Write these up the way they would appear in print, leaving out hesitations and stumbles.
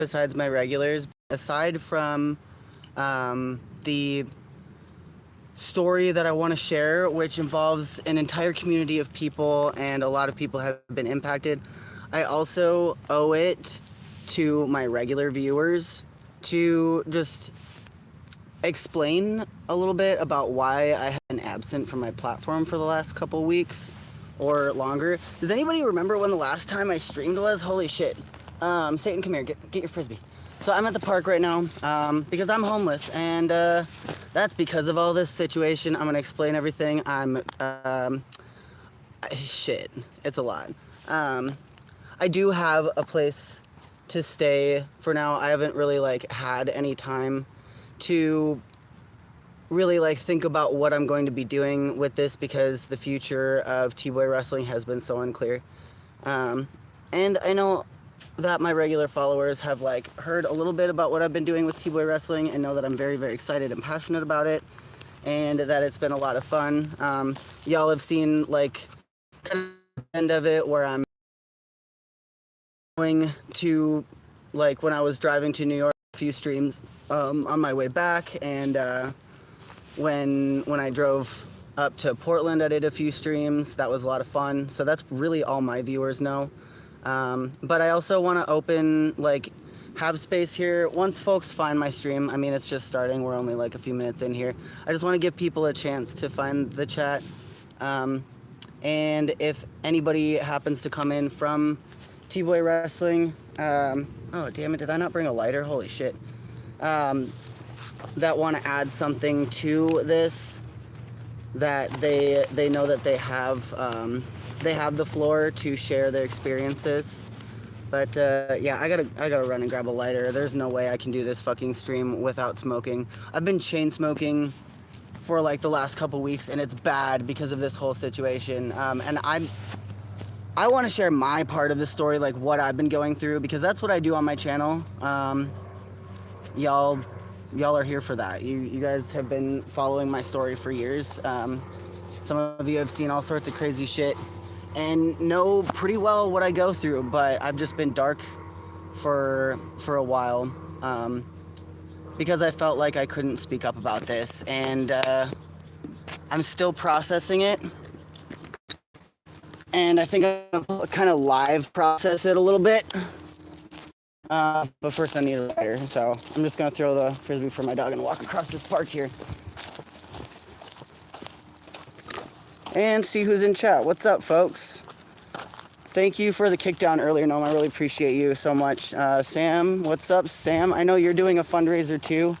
besides my regulars. Aside from the story that I want to share, which involves an entire community of people and a lot of people have been impacted, I also owe it to my regular viewers to just explain a little bit about why I have been absent from my platform for the last couple weeks or longer. Does anybody remember when the last time I streamed was? Holy shit. Satan, come here, get your frisbee. So I'm at the park right now because I'm homeless, and that's because of all this situation. I'm gonna explain everything. Shit, it's a lot. I do have a place to stay for now. I haven't really like had any time to really like think about what I'm going to be doing with this because the future of T-Boy Wrestling has been so unclear. And I know that my regular followers have like heard a little bit about what I've been doing with T-Boy Wrestling and know that I'm very, very excited and passionate about it and that it's been a lot of fun. Y'all have seen like kind of the end of it where I'm going to like when I was driving to New York, a few streams on my way back, and when I drove up to Portland, I did a few streams. That was a lot of fun. So that's really all my viewers know. But I also want to open, like, have space here. Once folks find my stream, I mean, it's just starting. We're only like a few minutes in here. I just want to give people a chance to find the chat. And if anybody happens to come in from T-Boy Wrestling, oh, damn it, did I not bring a lighter? Holy shit. That want to add something to this, that they know that they have the floor to share their experiences. But yeah, I gotta run and grab a lighter. There's no way I can do this fucking stream without smoking. I've been chain smoking for like the last couple weeks, and it's bad because of this whole situation. And I want to share my part of the story, like what I've been going through, because that's what I do on my channel. Y'all are here for that. You guys have been following my story for years. Some of you have seen all sorts of crazy shit and know pretty well what I go through, but I've just been dark for a while because I felt like I couldn't speak up about this, and I'm still processing it. And I think I'm gonna kind of live process it a little bit. But first I need a lighter, so I'm just gonna throw the frisbee for my dog and walk across this park here. And see who's in chat. What's up, folks? Thank you for the kick down earlier, Noam. I really appreciate you so much. Sam, what's up, Sam? I know you're doing a fundraiser too.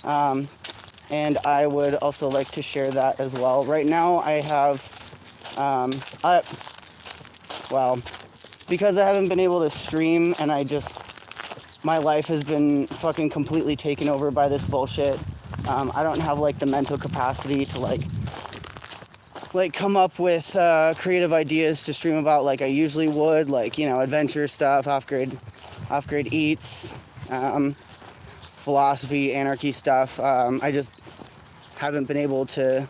And I would also like to share that as well. Right now I have, well, because I haven't been able to stream and my life has been fucking completely taken over by this bullshit. I don't have like the mental capacity to like come up with creative ideas to stream about like I usually would, like, you know, adventure stuff, off-grid eats, philosophy, anarchy stuff. I just haven't been able to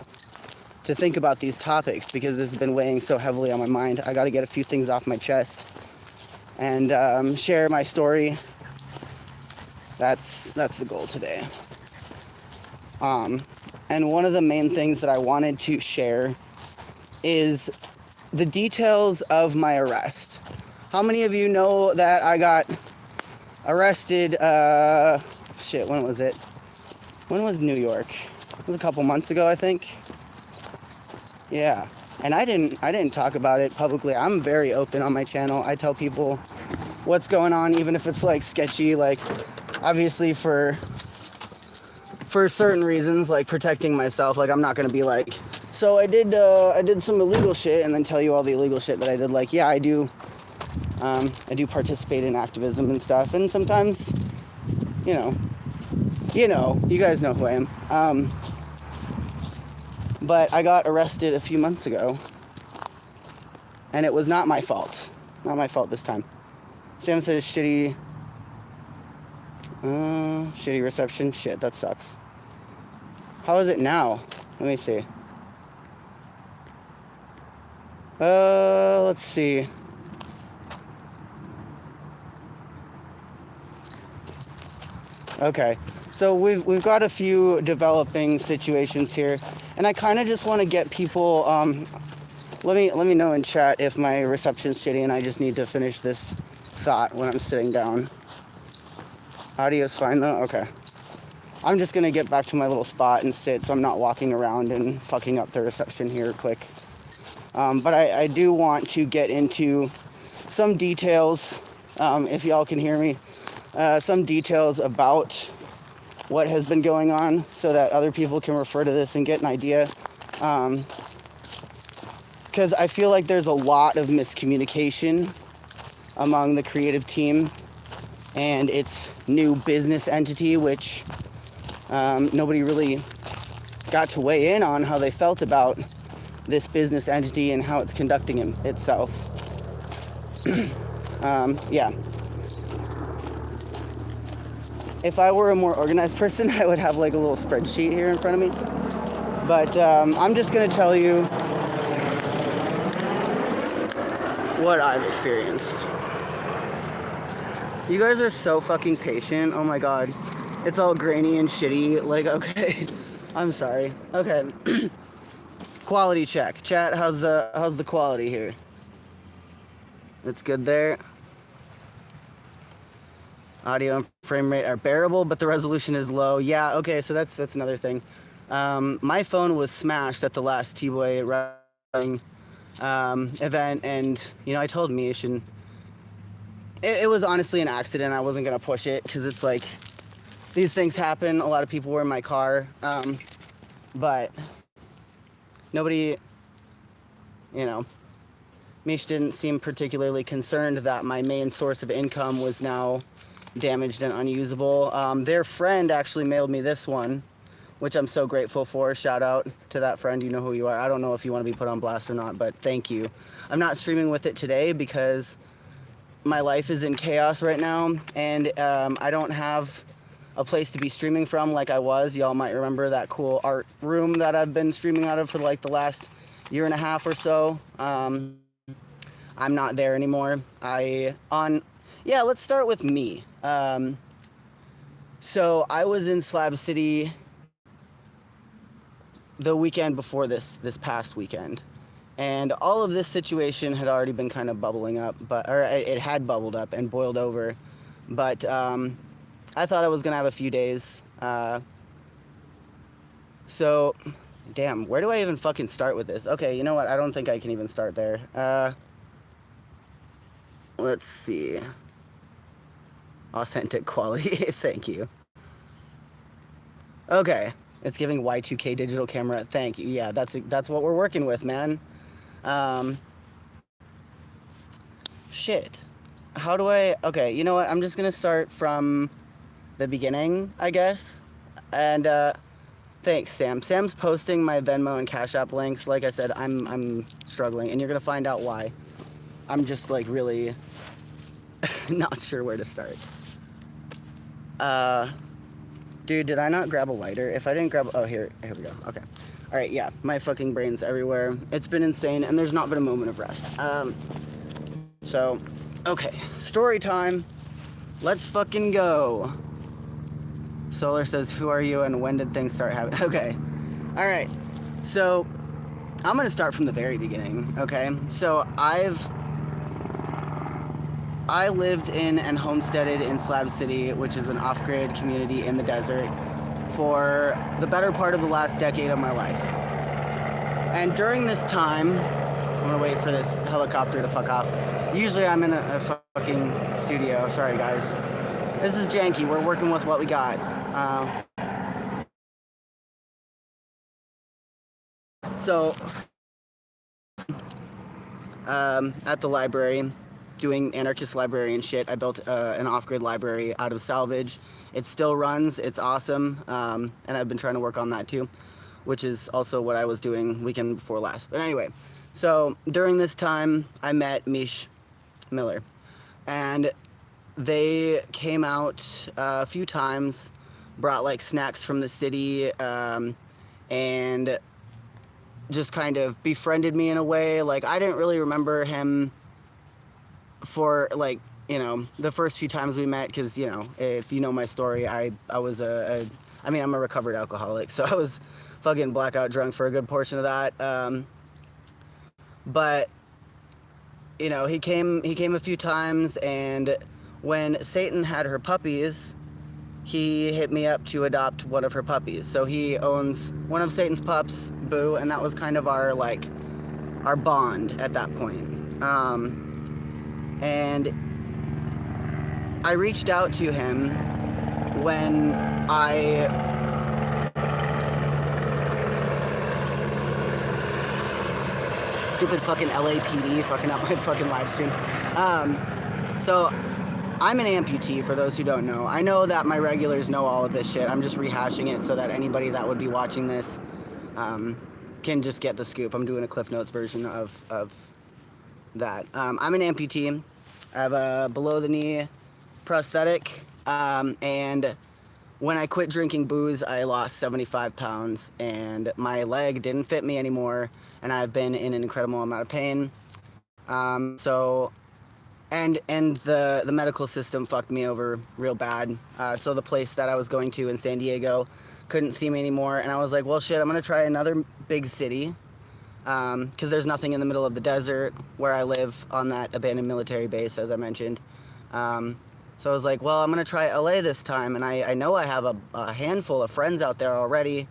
think about these topics because this has been weighing so heavily on my mind. I got to get a few things off my chest and share my story. That's the goal today. And one of the main things that I wanted to share is the details of my arrest. How many of you know that I got arrested, when was it? When was New York? It was a couple months ago, I think. Yeah, and I didn't talk about it publicly. I'm very open on my channel. I tell people what's going on, even if it's like sketchy, like obviously for certain reasons, like protecting myself. Like I'm not gonna be like, so I did some illegal shit and then tell you all the illegal shit that I did. Like, yeah, I do participate in activism and stuff, and sometimes, you guys know who I am. But I got arrested a few months ago, and it was not my fault. Not my fault this time. Sam says shitty reception. Shit, that sucks. How is it now? Let me see. Let's see. Okay. So we've got a few developing situations here, and I kind of just want to get people. Let me know in chat if my reception's shitty, and I just need to finish this thought when I'm sitting down. Audio's fine though. Okay. I'm just gonna get back to my little spot and sit, so I'm not walking around and fucking up the reception here quick. But I do want to get into some details, if y'all can hear me, some details about what has been going on so that other people can refer to this and get an idea. Because I feel like there's a lot of miscommunication among the creative team and its new business entity, which nobody really got to weigh in on how they felt about this business entity and how it's conducting itself. Yeah. If I were a more organized person, I would have like a little spreadsheet here in front of me. But I'm just gonna tell you what I've experienced. You guys are so fucking patient. Oh my god. It's all grainy and shitty. Like, okay. I'm sorry. Okay. Quality check. Chat, how's the quality here? It's good there. Audio and frame rate are bearable, but the resolution is low. Yeah, okay, so that's another thing. My phone was smashed at the last T-Boy wrestling event, and you know, I told Mish, and it was honestly an accident. I wasn't gonna push it because it's like these things happen. A lot of people were in my car, but nobody, you know, Mish didn't seem particularly concerned that my main source of income was now damaged and unusable. Their friend actually mailed me this one, which I'm so grateful for. Shout out to that friend. You know who you are. I don't know if you want to be put on blast or not, but thank you. I'm not streaming with it today because my life is in chaos right now, and I don't have a place to be streaming from like I was. Y'all might remember that cool art room that I've been streaming out of for like the last year and a half or so. I'm not there anymore. Yeah, let's start with me. So I was in Slab City the weekend before this past weekend, and all of this situation had already been kind of bubbling up, or it had bubbled up and boiled over, but I thought I was gonna have a few days. So, damn, where do I even fucking start with this? Okay, you know what? I don't think I can even start there. Let's see. Authentic quality. Thank you. Okay, it's giving Y2K digital camera. Thank you. Yeah, that's what we're working with, man. Shit. How do I? Okay, you know what? I'm just gonna start from the beginning, I guess. And thanks, Sam. Sam's posting my Venmo and Cash App links. Like I said, I'm struggling, and you're gonna find out why. I'm just like really not sure where to start. Dude, did I not grab a lighter? If I didn't grab, oh, here we go. Okay. All right, yeah, my fucking brain's everywhere. It's been insane, and there's not been a moment of rest. So, okay, story time. Let's fucking go. Solar says, who are you and when did things start happening? Okay, all right. So, I'm gonna start from the very beginning, okay? So, I lived in and homesteaded in Slab City, which is an off-grid community in the desert, for the better part of the last decade of my life. And during this time, I'm gonna wait for this helicopter to fuck off. Usually I'm in a fucking studio. Sorry, guys. This is janky. We're working with what we got. So, at the library, doing anarchist librarian shit. I built an off-grid library out of salvage. It still runs. It's awesome. And I've been trying to work on that too, which is also what I was doing weekend before last. But anyway, so during this time, I met Mish Miller. And they came out a few times, brought like snacks from the city, and just kind of befriended me in a way. Like, I didn't really remember him for like the first few times we met, because, if you know my story, I was I'm a recovered alcoholic, so I was fucking blackout drunk for a good portion of that. But he came a few times, and when Satan had her puppies, he hit me up to adopt one of her puppies. So he owns one of Satan's pups, Boo, and that was kind of our bond at that point. And I reached out to him when stupid fucking LAPD fucking up my fucking live stream. So I'm an amputee, for those who don't know. I know that my regulars know all of this shit. I'm just rehashing it so that anybody that would be watching this can just get the scoop. I'm doing a Cliff Notes version of that. I'm an amputee. I have a below-the-knee prosthetic, and when I quit drinking booze, I lost 75 pounds, and my leg didn't fit me anymore, and I've been in an incredible amount of pain. And the medical system fucked me over real bad. So the place that I was going to in San Diego couldn't see me anymore, and I was like, well, shit, I'm gonna try another big city, because there's nothing in the middle of the desert where I live on that abandoned military base, as I mentioned. So I was like, well, I'm gonna try LA this time, and I know I have a handful of friends out there already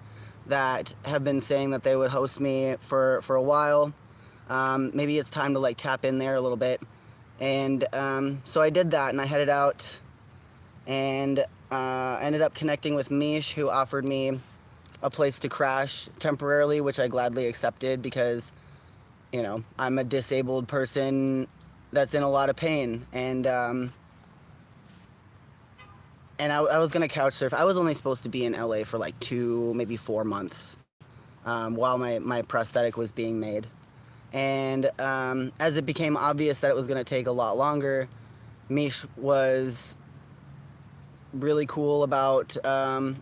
that have been saying that they would host me for a while. Maybe it's time to tap in there a little bit. And so I did that, and I headed out and ended up connecting with Mish, who offered me a place to crash temporarily, which I gladly accepted because, I'm a disabled person that's in a lot of pain. And I was going to couch surf. I was only supposed to be in LA for 2, maybe 4 months while my prosthetic was being made. And as it became obvious that it was going to take a lot longer, Mish was really cool about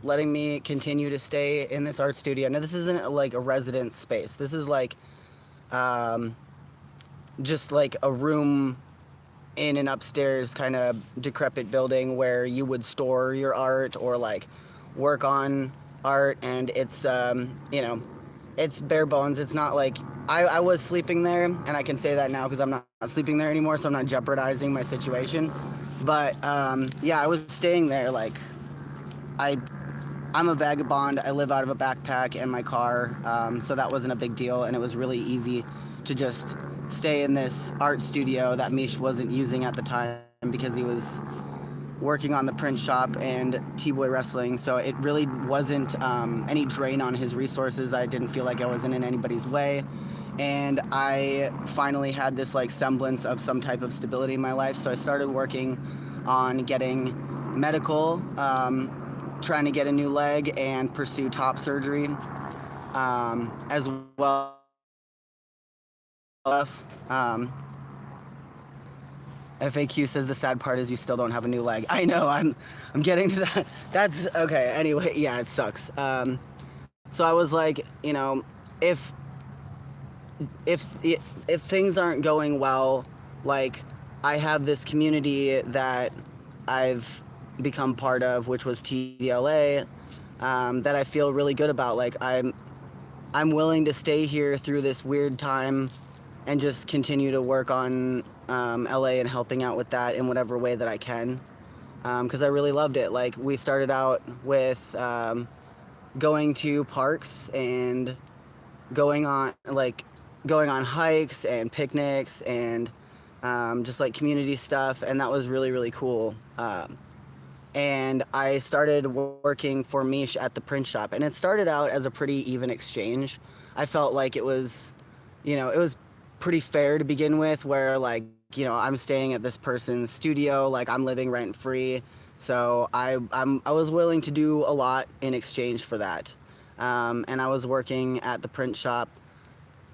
letting me continue to stay in this art studio. Now, this isn't a residence space. This is just a room in an upstairs kind of decrepit building where you would store your art or work on art, and it's it's bare bones. It's not I was sleeping there, and I can say that now because I'm not sleeping there anymore, so I'm not jeopardizing my situation. But yeah, I was staying there. I'm a vagabond. I live out of a backpack and my car, so that wasn't a big deal, and it was really easy to just stay in this art studio that Mish wasn't using at the time because he was working on the print shop and T-Boy Wrestling, so it really wasn't any drain on his resources. I didn't feel like I wasn't in anybody's way, and I finally had this semblance of some type of stability in my life, so I started working on getting medical, trying to get a new leg and pursue top surgery, as well. FAQ says the sad part is you still don't have a new leg. I know, I'm getting to that. That's okay. Anyway, yeah, it sucks. So I was like, if things aren't going well, I have this community that I've become part of, which was TDLA, that I feel really good about. I'm willing to stay here through this weird time and just continue to work on LA and helping out with that in whatever way that I can, because I really loved it. We started out with going to parks and going on hikes and picnics and just community stuff, and that was really, really cool. And I started working for Mish at the print shop, and it started out as a pretty even exchange. I felt like it was pretty fair to begin with, where I'm staying at this person's studio, I'm living rent free, so I was willing to do a lot in exchange for that, and I was working at the print shop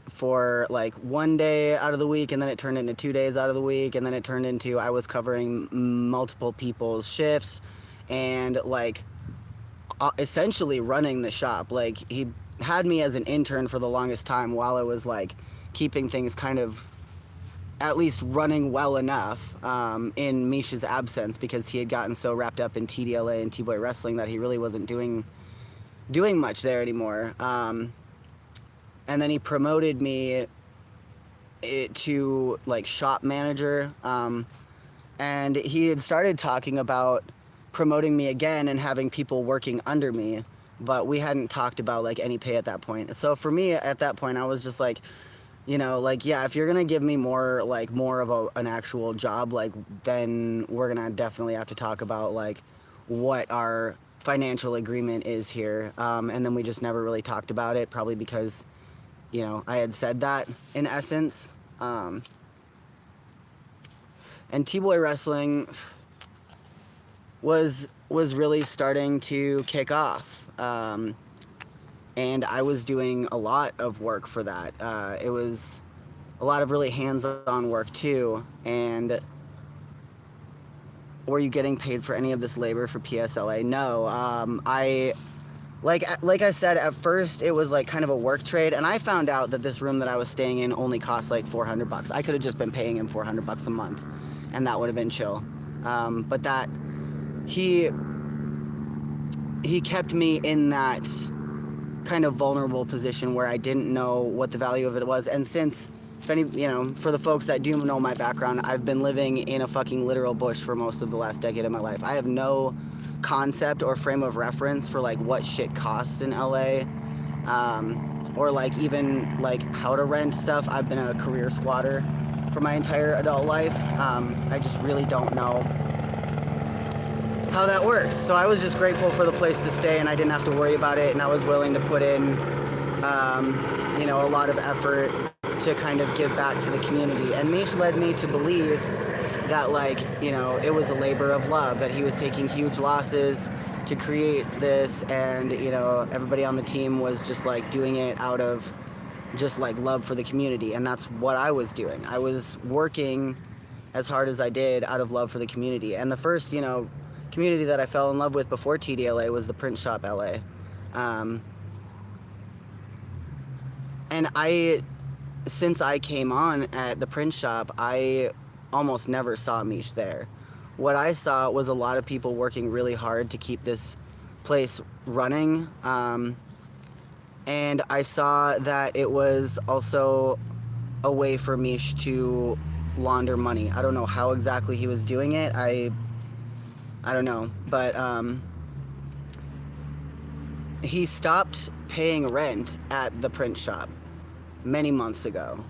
for 1 day out of the week, and then it turned into 2 days out of the week, and then it turned into I was covering multiple people's shifts and essentially running the shop. He had me as an intern for the longest time while I was keeping things kind of at least running well enough in Misha's absence, because he had gotten so wrapped up in TDLA and T-Boy Wrestling that he really wasn't doing much there anymore. And then he promoted me to like shop manager, and he had started talking about promoting me again and having people working under me, but we hadn't talked about like any pay at that point. So for me at that point, I was just like, you know, like, yeah, if you're gonna give me more of an actual job, like, then we're gonna definitely have to talk about like what our financial agreement is here. And then we just never really talked about it, probably because, you know, I had said that in essence. And T-Boy Wrestling was really starting to kick off. And I was doing a lot of work for that. It was a lot of really hands-on work too. And were you getting paid for any of this labor for PSLA? No. Like I said, at first it was like kind of a work trade, and I found out that this room that I was staying in only cost like $400. I could have just been paying him $400 a month, and that would have been chill. But that he kept me in that kind of vulnerable position where I didn't know what the value of it was. And since, if any, you know, for the folks that do know my background, I've been living in a fucking literal bush for most of the last decade of my life. I have no concept or frame of reference for like what shit costs in LA, or like even like how to rent stuff. I've been a career squatter for my entire adult life. I just really don't know how that works. So I was just grateful for the place to stay, and I didn't have to worry about it, and I was willing to put in, you know, a lot of effort to kind of give back to the community. And Mish led me to believe that, like, you know, it was a labor of love, that he was taking huge losses to create this, and, you know, everybody on the team was just like doing it out of just like love for the community. And that's what I was doing. I was working as hard as I did out of love for the community. And the first, you know, community that I fell in love with before TDLA was the Print Shop LA. And since I came on at the Print Shop, I almost never saw Mish there. What I saw was a lot of people working really hard to keep this place running. And I saw that it was also a way for Mish to launder money. I don't know how exactly he was doing it. I don't know, but he stopped paying rent at the Print Shop many months ago.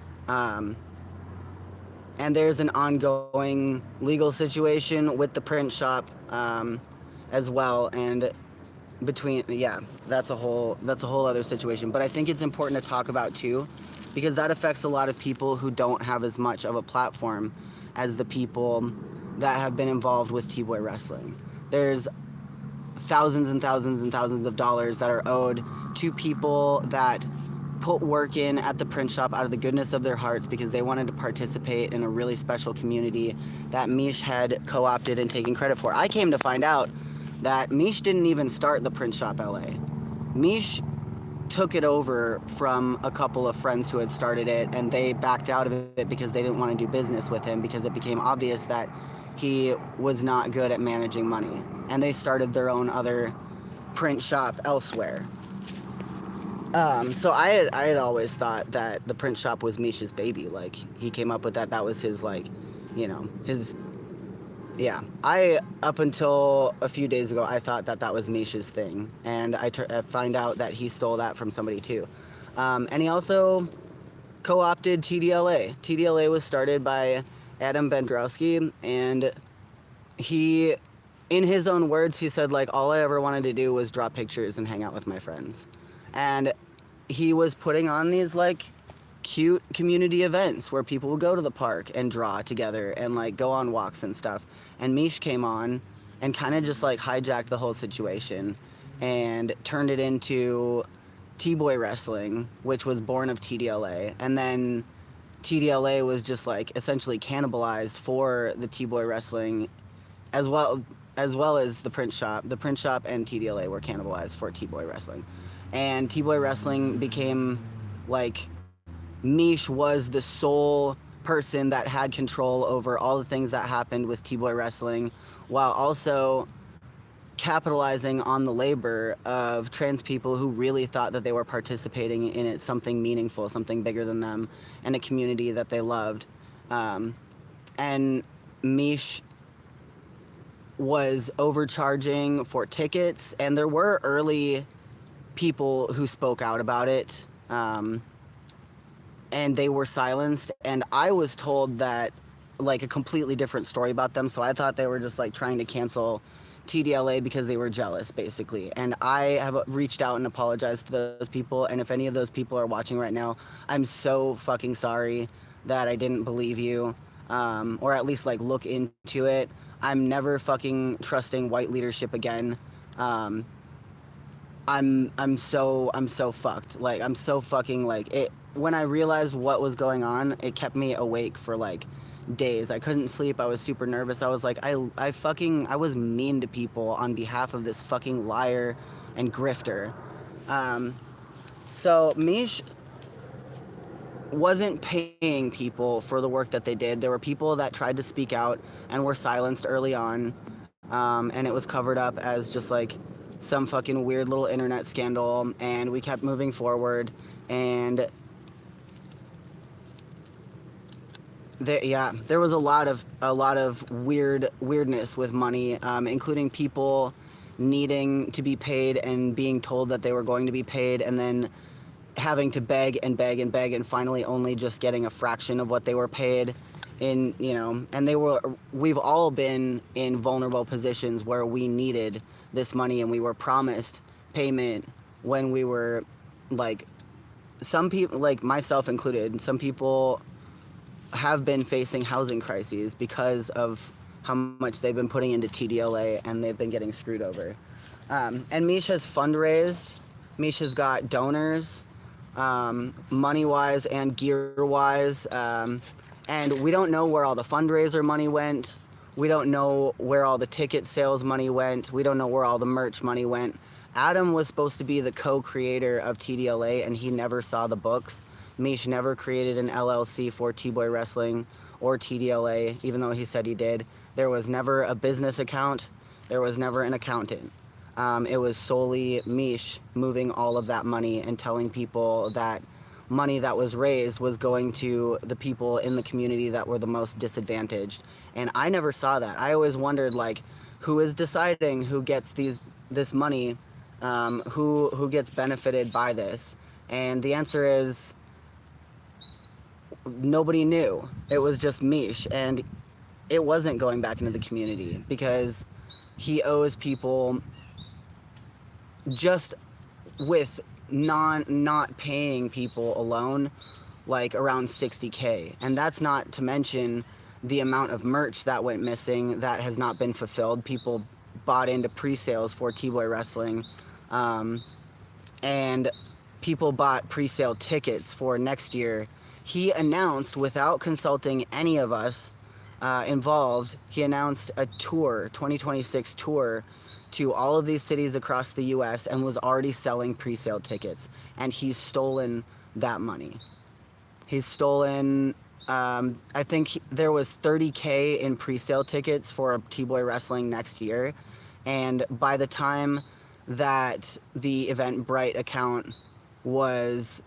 And there's an ongoing legal situation with the Print Shop as well, and that's a whole other situation. But I think it's important to talk about too, because that affects a lot of people who don't have as much of a platform as the people that have been involved with T-Boy Wrestling. There's thousands and thousands and thousands of dollars that are owed to people that put work in at the Print Shop out of the goodness of their hearts because they wanted to participate in a really special community that Mish had co-opted and taken credit for. I came to find out that Mish didn't even start the Print Shop LA. Mish took it over from a couple of friends who had started it, and they backed out of it because they didn't want to do business with him because it became obvious that he was not good at managing money. And they started their own other print shop elsewhere. So I had always thought that the Print Shop was Mish's baby. Like, he came up with that. That was his, like, you know, his... Yeah. Up until a few days ago, I thought that was Mish's thing. And I find out that he stole that from somebody, too. And he also co-opted TDLA. TDLA was started by Adam Bendrowski, and he, in his own words, he said, like, all I ever wanted to do was draw pictures and hang out with my friends. And he was putting on these, like, cute community events where people would go to the park and draw together and, like, go on walks and stuff. And Mish came on and kind of just, like, hijacked the whole situation and turned it into T-Boy Wrestling, which was born of TDLA. And then TDLA was just, like, essentially cannibalized for the T-Boy Wrestling as well as the Print Shop. The Print Shop and TDLA were cannibalized for T-Boy Wrestling. And T-Boy Wrestling became, like, Mish was the sole person that had control over all the things that happened with T-Boy Wrestling, while also capitalizing on the labor of trans people who really thought that they were participating in it, something meaningful, something bigger than them, and a community that they loved. And Mish was overcharging for tickets, and there were early people who spoke out about it, and they were silenced, and I was told that, like, a completely different story about them, so I thought they were just, like, trying to cancel TDLA because they were jealous, basically. And I have reached out and apologized to those people, and if any of those people are watching right now, I'm so fucking sorry that I didn't believe you, or at least, like, look into it. I'm never fucking trusting white leadership again. I'm so fucked. Like, I'm so fucking, like, it. When I realized what was going on, it kept me awake for, like, days. I couldn't sleep. I was super nervous. I was like, I was mean to people on behalf of this fucking liar and grifter. So Mish wasn't paying people for the work that they did. There were people that tried to speak out and were silenced early on, and it was covered up as just like some fucking weird little internet scandal, and we kept moving forward, and there was a lot of weirdness with money, including people needing to be paid and being told that they were going to be paid, and then having to beg and beg and beg, and finally only just getting a fraction of what they were paid. And we've all been in vulnerable positions where we needed this money and we were promised payment when we were, like, some people, like myself included, some people have been facing housing crises because of how much they've been putting into TDLA, and they've been getting screwed over. And Mish has fundraised. Mish has got donors, money-wise and gear-wise. And we don't know where all the fundraiser money went. We don't know where all the ticket sales money went. We don't know where all the merch money went. Adam was supposed to be the co-creator of TDLA, and he never saw the books. Mish never created an LLC for T-Boy Wrestling or TDLA, even though he said he did. There was never a business account. There was never an accountant. It was solely Mish moving all of that money and telling people that money that was raised was going to the people in the community that were the most disadvantaged. And I never saw that. I always wondered, like, who is deciding who gets this money, who gets benefited by this? And the answer is nobody knew. It was just Mish, and it wasn't going back into the community because he owes people just with not paying people alone, like around $60K. And that's not to mention the amount of merch that went missing that has not been fulfilled. People bought into pre-sales for T-Boy Wrestling, and people bought pre-sale tickets for next year. He announced, without consulting any of us involved, he announced a tour, 2026 tour, to all of these cities across the U.S. and was already selling pre-sale tickets. And he's stolen that money. He's stolen, I think there was $30K in pre-sale tickets for T-Boy Wrestling next year. And by the time that the Eventbrite account was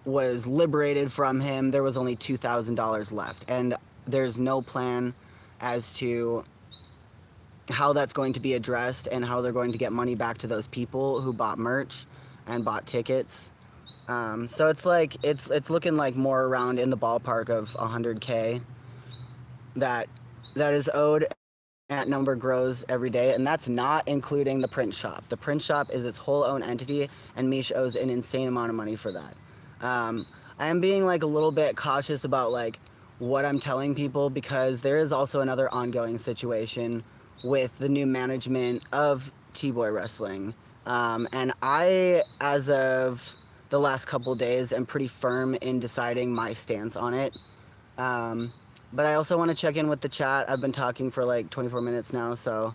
liberated from him, there was only $2,000 left. And there's no plan as to how that's going to be addressed and how they're going to get money back to those people who bought merch and bought tickets. So it's like, it's looking like more around in the ballpark of $100K that is owed. That number grows every day, and that's not including the print shop. The print shop is its whole own entity, and Mish owes an insane amount of money for that. I am being like a little bit cautious about like what I'm telling people, because there is also another ongoing situation with the new management of T-Boy Wrestling. And I, as of the last couple days, am pretty firm in deciding my stance on it. But I also want to check in with the chat. I've been talking for like 24 minutes now, so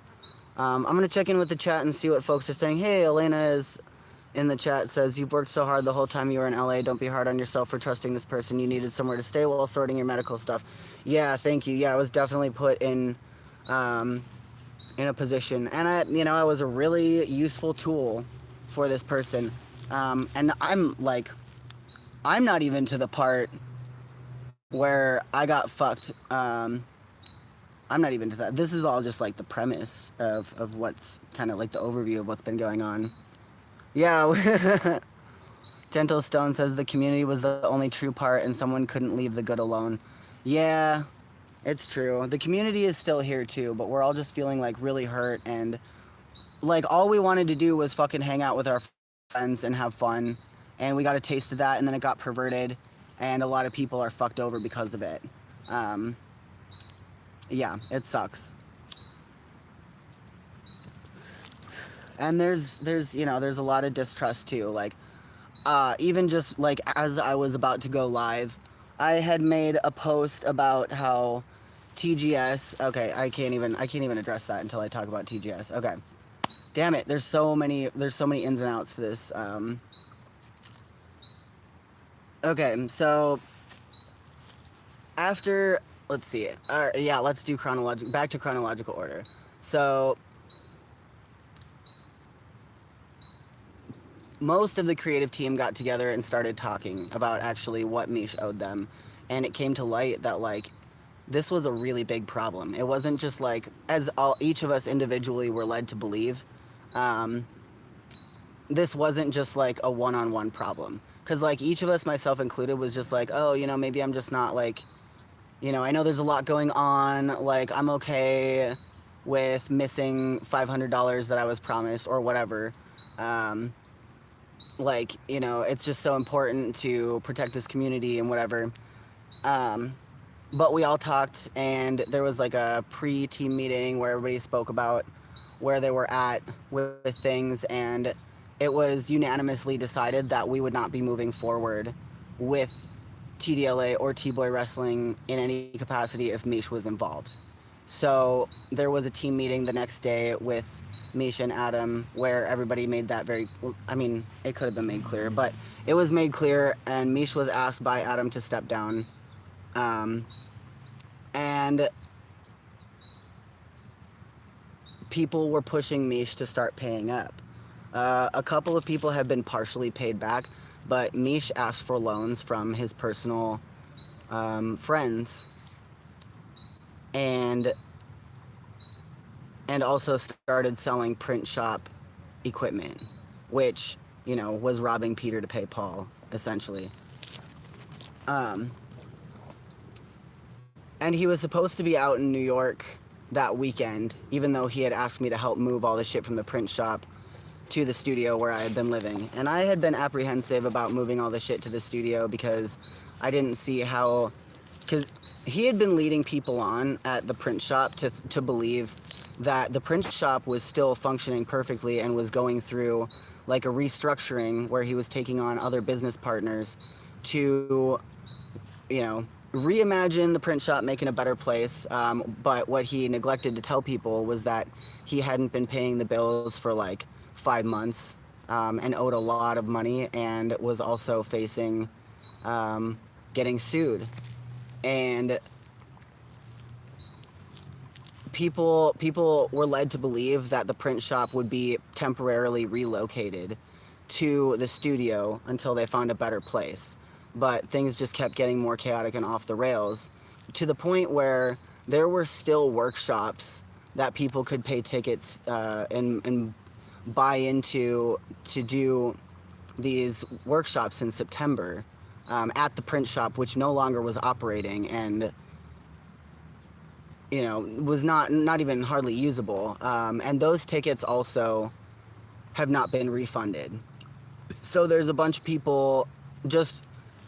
I'm going to check in with the chat and see what folks are saying. Hey, Elena is in the chat says, you've worked so hard the whole time you were in LA. Don't be hard on yourself for trusting this person. You needed somewhere to stay while sorting your medical stuff. Yeah, thank you. Yeah, I was definitely put in a position, and I was a really useful tool for this person. And I'm not even to the part where I got fucked. I'm not even to that. This is all just like the premise of what's kind of like the overview of what's been going on. Yeah. Gentle Stone says the community was the only true part and someone couldn't leave the good alone. Yeah, it's true. The community is still here too, but we're all just feeling like really hurt, and like all we wanted to do was fucking hang out with our friends and have fun, and we got a taste of that, and then it got perverted, and a lot of people are fucked over because of it. Yeah, it sucks. And there's a lot of distrust too. Like, even just like as I was about to go live, I had made a post about how TGS. Okay, I can't even address that until I talk about TGS. Okay, damn it. There's so many ins and outs to this. Okay, so after, let's see. Yeah, let's do back to chronological order. So most of the creative team got together and started talking about actually what Mish owed them, and it came to light that like this was a really big problem. It wasn't just like each of us individually were led to believe. This wasn't just like a one-on-one problem, because like each of us, myself included, was just like, oh, maybe I'm just not like, I know there's a lot going on. Like, I'm okay with missing $500 that I was promised or whatever. Like, it's just so important to protect this community and whatever. But we all talked, and there was like a pre-team meeting where everybody spoke about where they were at with things, and it was unanimously decided that we would not be moving forward with TDLA or T-Boy Wrestling in any capacity if Mish was involved. So there was a team meeting the next day with Mish and Adam where everybody made that very, I mean, it could have been made clear, but it was made clear, and Mish was asked by Adam to step down. And people were pushing Mish to start paying up. A couple of people have been partially paid back, but Mish asked for loans from his personal friends, and also started selling print shop equipment, which, was robbing Peter to pay Paul, essentially. And he was supposed to be out in New York that weekend, even though he had asked me to help move all the shit from the print shop to the studio where I had been living. And I had been apprehensive about moving all the shit to the studio because I didn't see how, because he had been leading people on at the print shop to believe that the print shop was still functioning perfectly and was going through like a restructuring where he was taking on other business partners to, reimagine the print shop, making a better place. But what he neglected to tell people was that he hadn't been paying the bills for like 5 months, and owed a lot of money, and was also facing getting sued. And people were led to believe that the print shop would be temporarily relocated to the studio until they found a better place. But things just kept getting more chaotic and off the rails, to the point where there were still workshops that people could pay tickets and buy into to do these workshops in September at the print shop, which no longer was operating and was not even hardly usable. And those tickets also have not been refunded. So there's a bunch of people, just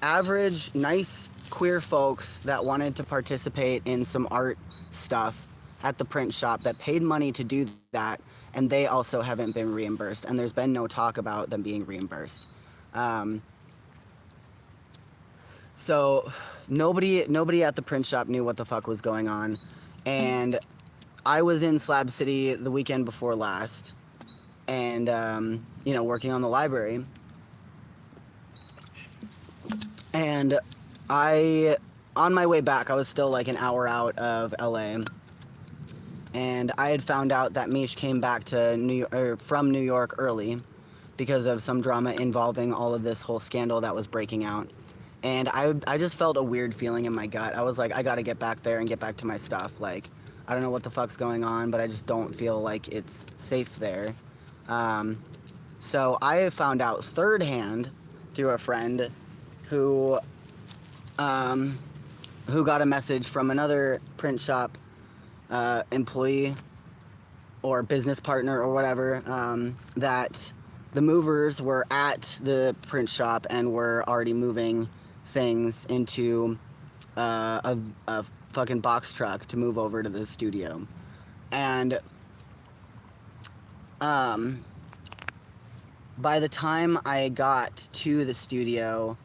average, nice, queer folks that wanted to participate in some art stuff at the print shop that paid money to do that, and they also haven't been reimbursed, and there's been no talk about them being reimbursed. So nobody at the print shop knew what the fuck was going on, and I was in Slab City the weekend before last, and working on the library. And on my way back, I was still like an hour out of LA, and I had found out that Mish came back to from New York early because of some drama involving all of this whole scandal that was breaking out. And I just felt a weird feeling in my gut. I was like, I gotta get back there and get back to my stuff. Like, I don't know what the fuck's going on, but I just don't feel like it's safe there. So I found out third hand through a friend who got a message from another print shop employee or business partner or whatever, that the movers were at the print shop and were already moving things into a fucking box truck to move over to the studio. And by the time I got to the studio,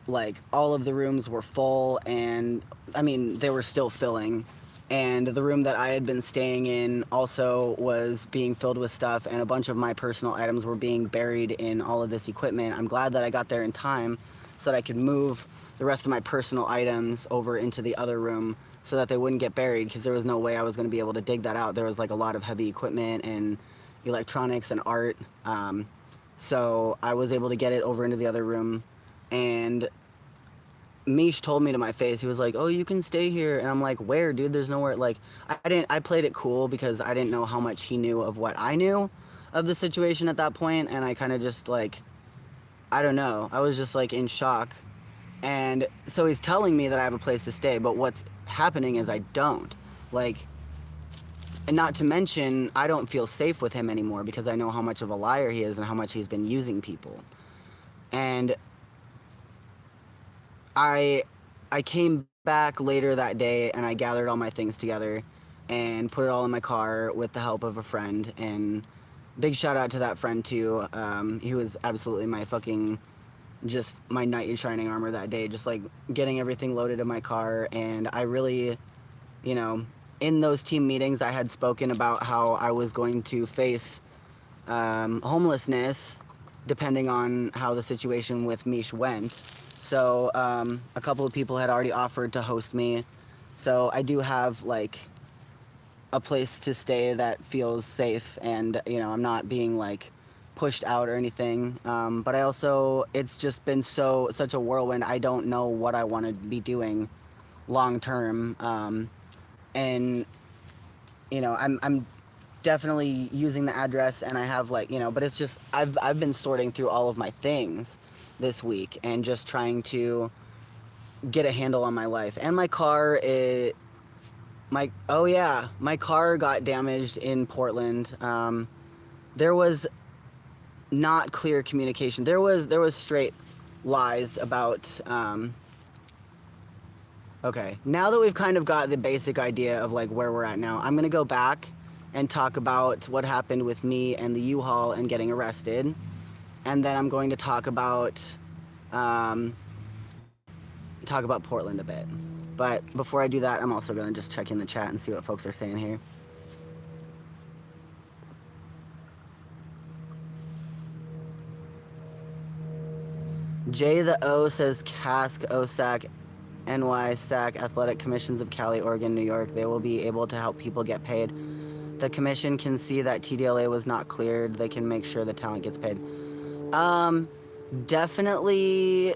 like, all of the rooms were full, and I mean, they were still filling. And the room that I had been staying in also was being filled with stuff, and a bunch of my personal items were being buried in all of this equipment. I'm glad that I got there in time so that I could move the rest of my personal items over into the other room so that they wouldn't get buried, because there was no way I was going to be able to dig that out. There was like a lot of heavy equipment and electronics and art. So I was able to get it over into the other room, and Mish told me to my face, he was like, oh, you can stay here. And I'm like, where, dude? There's nowhere. Like, I played it cool because I didn't know how much he knew of what I knew of the situation at that point. And I kind of just, like, I don't know. I was just, like, in shock. And so he's telling me that I have a place to stay, but what's happening is I don't. Like, and not to mention, I don't feel safe with him anymore because I know how much of a liar he is and how much he's been using people. And I came back later that day, and I gathered all my things together and put it all in my car with the help of a friend. And big shout out to that friend too. He was absolutely my fucking, just my knight in shining armor that day, just like getting everything loaded in my car. And I really, in those team meetings, I had spoken about how I was going to face homelessness depending on how the situation with Mish went. So a couple of people had already offered to host me. So I do have like a place to stay that feels safe, and I'm not being like pushed out or anything. But I also, it's just been such a whirlwind. I don't know what I want to be doing long term. And I'm definitely using the address, and I have like, but it's just, I've been sorting through all of my things this week and just trying to get a handle on my life. And my car, my car got damaged in Portland. There was not clear communication. There was straight lies about, okay, now that we've kind of got the basic idea of like where we're at now, I'm gonna go back and talk about what happened with me and the U-Haul and getting arrested. And then I'm going to talk about Portland a bit. But before I do that, I'm also going to just check in the chat and see what folks are saying here. J the O says CASC, OSAC, NY, SAC, Athletic Commissions of Cali, Oregon, New York. They will be able to help people get paid. The commission can see that TDLA was not cleared. They can make sure the talent gets paid. Definitely,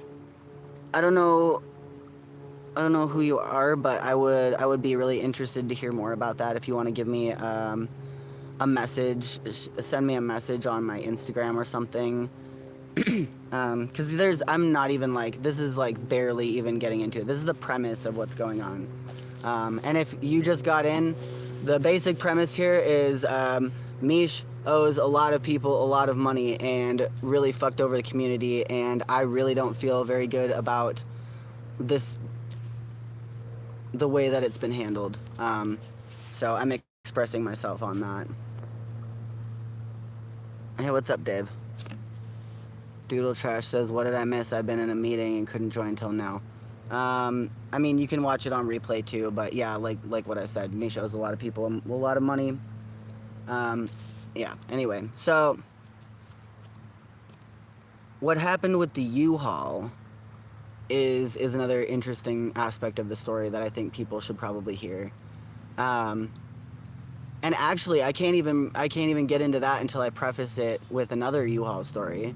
I don't know who you are, but I would be really interested to hear more about that. If you want to give me a message, send me a message on my Instagram or something. Because I'm not even like, this is like barely even getting into it. This is the premise of what's going on. And if you just got in, the basic premise here is Mish owes a lot of people a lot of money and really fucked over the community, and I really don't feel very good about this, the way that it's been handled. So I'm expressing myself on that. Hey, what's up, Dave? Doodle Trash says, what did I miss? I've been in a meeting and couldn't join till now. I mean, you can watch it on replay too, but yeah, like what I said, Mish owes a lot of people a lot of money. yeah, anyway, so what happened with the U-Haul is another interesting aspect of the story that I think people should probably hear. Um, and actually, I can't even get into that until I preface it with another U-Haul story,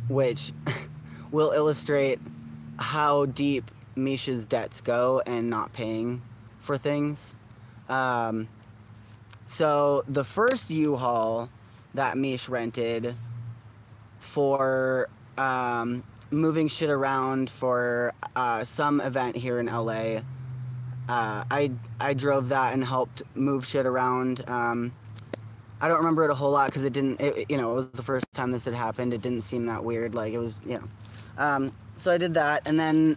which will illustrate how deep Misha's debts go and not paying for things. Um, so the first U-Haul that Mish rented for moving shit around for some event here in LA. I drove that and helped move shit around. I don't remember it a whole lot because it was the first time this had happened. It didn't seem that weird. Like it was, so I did that, and then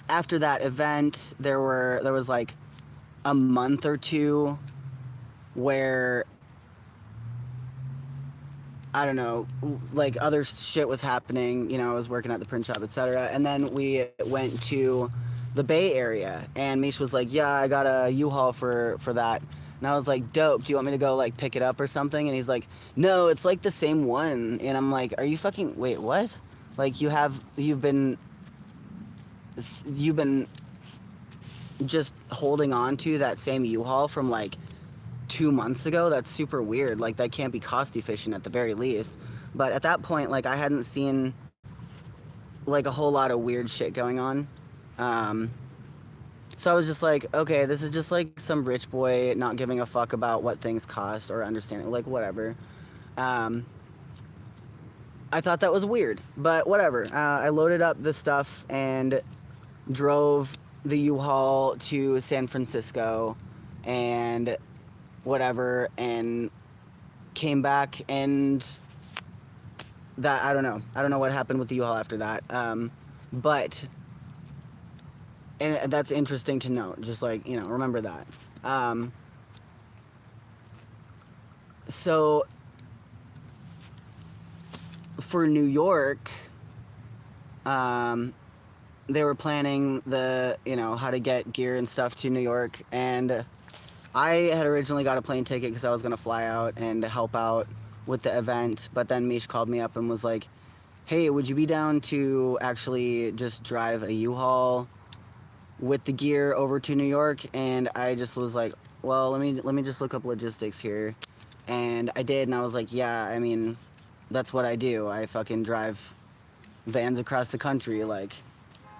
after that event, there was like a month or two where I don't know, like other shit was happening. I was working at the print shop, etc. And then we went to the Bay Area, and Mish was like, "Yeah, I got a U-Haul for that." And I was like, "Dope. Do you want me to go like pick it up or something?" And he's like, "No, it's like the same one." And I'm like, "Are you fucking wait? What? Like you've been just holding on to that same U-Haul from like 2 months ago? That's super weird. Like that can't be cost efficient at the very least." But at that point, like I hadn't seen like a whole lot of weird shit going on. So I was just like, okay, this is just like some rich boy not giving a fuck about what things cost or understanding, like whatever. I thought that was weird, but whatever. I loaded up the stuff and drove the U-Haul to San Francisco and whatever, and came back, and that I don't know what happened with the U-Haul after that, but and that's interesting to note, just like remember that. So for New York, they were planning the how to get gear and stuff to New York, and I had originally got a plane ticket because I was gonna fly out and help out with the event, but then Mish called me up and was like, "Hey, would you be down to actually just drive a U-Haul with the gear over to New York?" And I just was like, "Well, let me just look up logistics here," and I did, and I was like, "Yeah, I mean, that's what I do. I fucking drive vans across the country. Like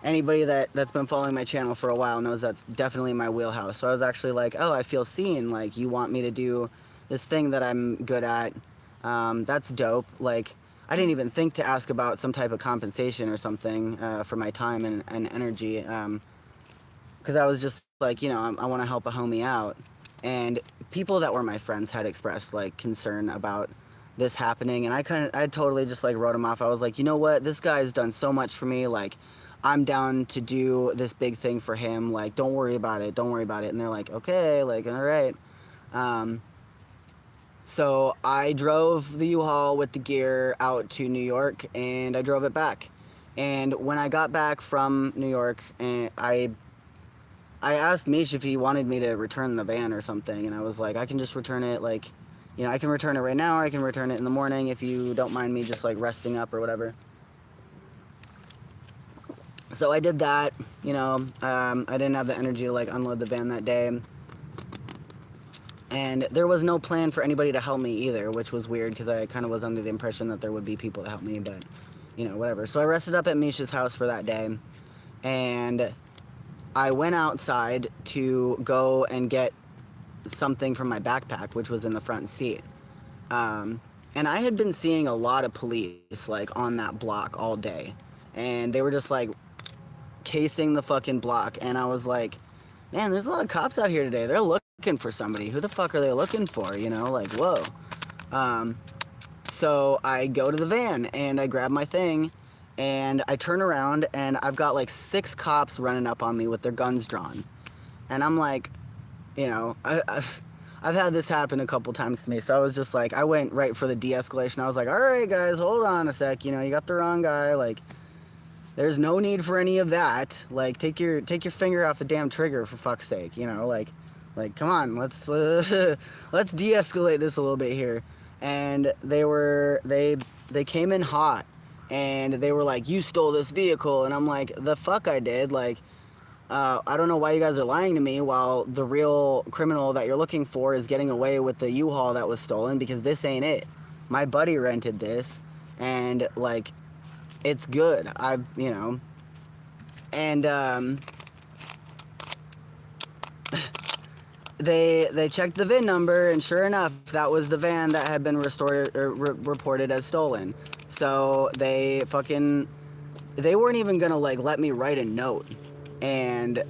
anybody that's been following my channel for a while knows that's definitely my wheelhouse." So I was actually like, "Oh, I feel seen. Like you want me to do this thing that I'm good at. That's dope." Like I didn't even think to ask about some type of compensation or something for my time and energy, because I was just like, I want to help a homie out. And people that were my friends had expressed like concern about this happening, and I totally just like wrote him off. I was like, you know what, this guy's done so much for me, like I'm down to do this big thing for him, like don't worry about it. And they're like, okay, like all right. So I drove the U-Haul with the gear out to New York, and I drove it back. And when I got back from New York, and I asked Mish if he wanted me to return the van or something, and I was like, I can just return it, like, I can return it right now, or I can return it in the morning if you don't mind me just like resting up or whatever. So I did that, I didn't have the energy to like unload the van that day. And there was no plan for anybody to help me either, which was weird because I kind of was under the impression that there would be people to help me, but whatever. So I rested up at Misha's house for that day, and I went outside to go and get something from my backpack, which was in the front seat. And I had been seeing a lot of police like on that block all day, and they were just like casing the fucking block, and I was like, man, there's a lot of cops out here today. They're looking for somebody. Who the fuck are they looking for? Like, whoa. So I go to the van and I grab my thing and I turn around and I've got like 6 cops running up on me with their guns drawn. And I'm like, I've had this happen a couple times to me. So I was just like, I went right for the de-escalation. I was like, all right, guys, hold on a sec. You got the wrong guy. Like, there's no need for any of that. Like, take your finger off the damn trigger, for fuck's sake. Like, Like, come on, let's let's de-escalate this a little bit here. And they came in hot, and they were like, you stole this vehicle, and I'm like, the fuck I did. Like, I don't know why you guys are lying to me while the real criminal that you're looking for is getting away with the U-Haul that was stolen, because this ain't it. My buddy rented this, and like, it's good. And they checked the VIN number, and sure enough, that was the van that had been reported as stolen. So they weren't even gonna like let me write a note. And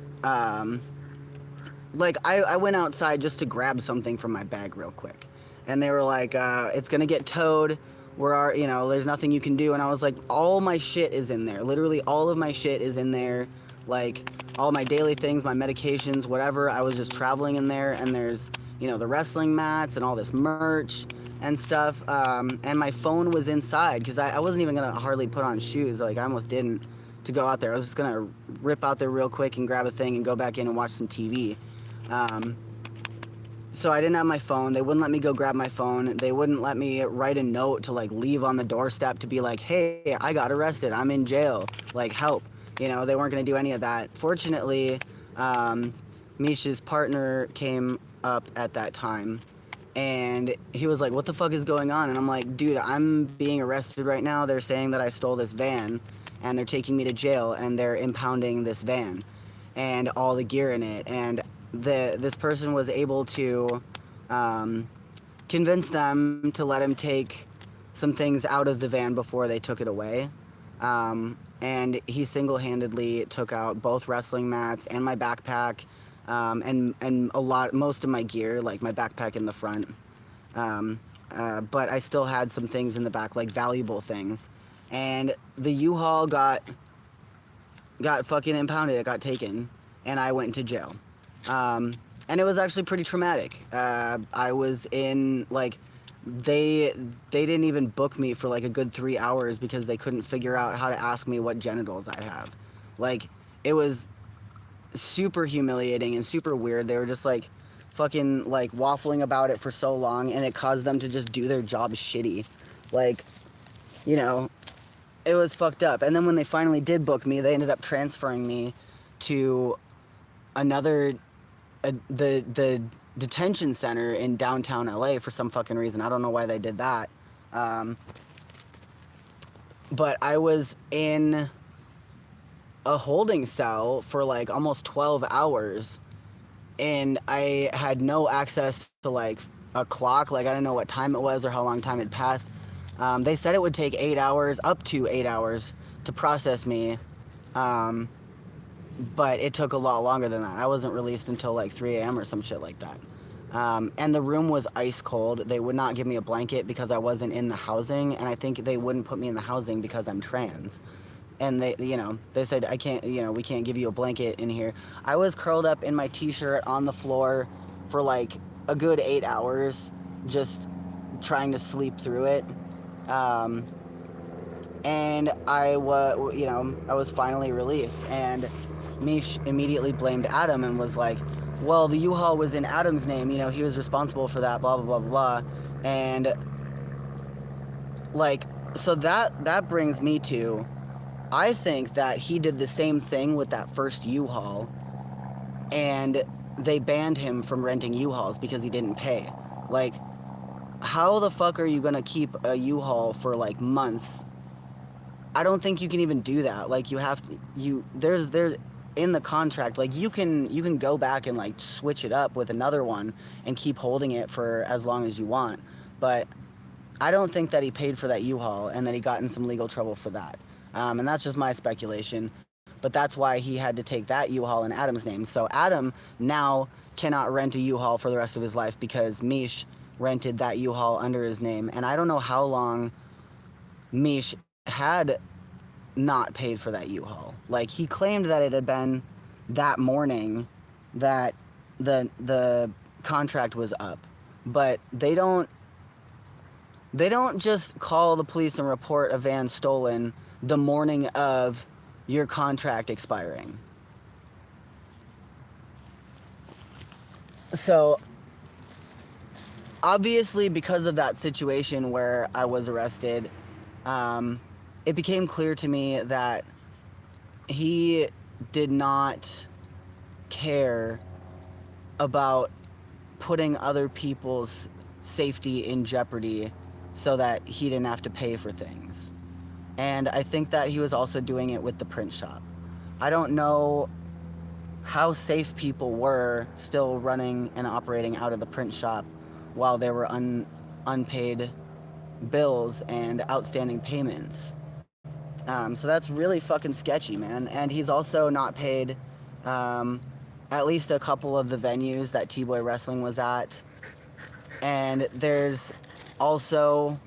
like I went outside just to grab something from my bag real quick, and they were like, it's gonna get towed. There's nothing you can do. And I was like, all my shit is in there. Literally all of my shit is in there. Like, all my daily things, my medications, whatever. I was just traveling in there, and there's, the wrestling mats and all this merch and stuff. And my phone was inside, because I wasn't even gonna hardly put on shoes. Like, I almost didn't, to go out there. I was just gonna rip out there real quick and grab a thing and go back in and watch some TV. So I didn't have my phone. They wouldn't let me go grab my phone. They wouldn't let me write a note to like leave on the doorstep to be like, hey, I got arrested. I'm in jail. Like, help. They weren't going to do any of that. Fortunately, Misha's partner came up at that time, and he was like, what the fuck is going on? And I'm like, dude, I'm being arrested right now. They're saying that I stole this van, and they're taking me to jail, and they're impounding this van and all the gear in it. And this person was able to convince them to let him take some things out of the van before they took it away. And he single-handedly took out both wrestling mats and my backpack, and most of my gear, like my backpack in the front. But I still had some things in the back, like valuable things. And the U-Haul got fucking impounded. It got taken, and I went into jail. And it was actually pretty traumatic. I was in, like, they didn't even book me for like a good 3 hours because they couldn't figure out how to ask me what genitals I have. Like, it was super humiliating and super weird. They were just like fucking like waffling about it for so long, and it caused them to just do their job shitty. Like, it was fucked up. And then when they finally did book me, they ended up transferring me to the detention center in downtown LA for some fucking reason. I don't know why they did that. But I was in a holding cell for like almost 12 hours, and I had no access to like a clock. Like, I didn't know what time it was or how long time had passed. They said it would take 8 hours, up to 8 hours, to process me. But it took a lot longer than that. I wasn't released until like 3 a.m. or some shit like that. And the room was ice cold. They would not give me a blanket because I wasn't in the housing, and I think they wouldn't put me in the housing because I'm trans. And they said, I can't, we can't give you a blanket in here. I was curled up in my t-shirt on the floor for like a good 8 hours, just trying to sleep through it. And I was finally released, and Mish immediately blamed Adam and was like, well, the U-Haul was in Adam's name, he was responsible for that, blah, blah, blah, blah, blah. And like, so that brings me to, I think that he did the same thing with that first U-Haul, and they banned him from renting U-Hauls because he didn't pay. Like, how the fuck are you gonna keep a U-Haul for like months? I don't think you can even do that. Like, there's in the contract, like, you can go back and like switch it up with another one and keep holding it for as long as you want. But I don't think that he paid for that U-Haul and that he got in some legal trouble for that. And that's just my speculation. But that's why he had to take that U-Haul in Adam's name. So Adam now cannot rent a U-Haul for the rest of his life because Mish rented that U-Haul under his name. And I don't know how long Mish had not paid for that U-Haul. Like, he claimed that it had been that morning that the contract was up. But they don't just call the police and report a van stolen the morning of your contract expiring. So obviously, because of that situation where I was arrested, it became clear to me that he did not care about putting other people's safety in jeopardy so that he didn't have to pay for things. And I think that he was also doing it with the print shop. I don't know how safe people were still running and operating out of the print shop while there were unpaid bills and outstanding payments. So that's really fucking sketchy, man. And he's also not paid um, at least a couple of the venues that T-Boy Wrestling was at. And there's also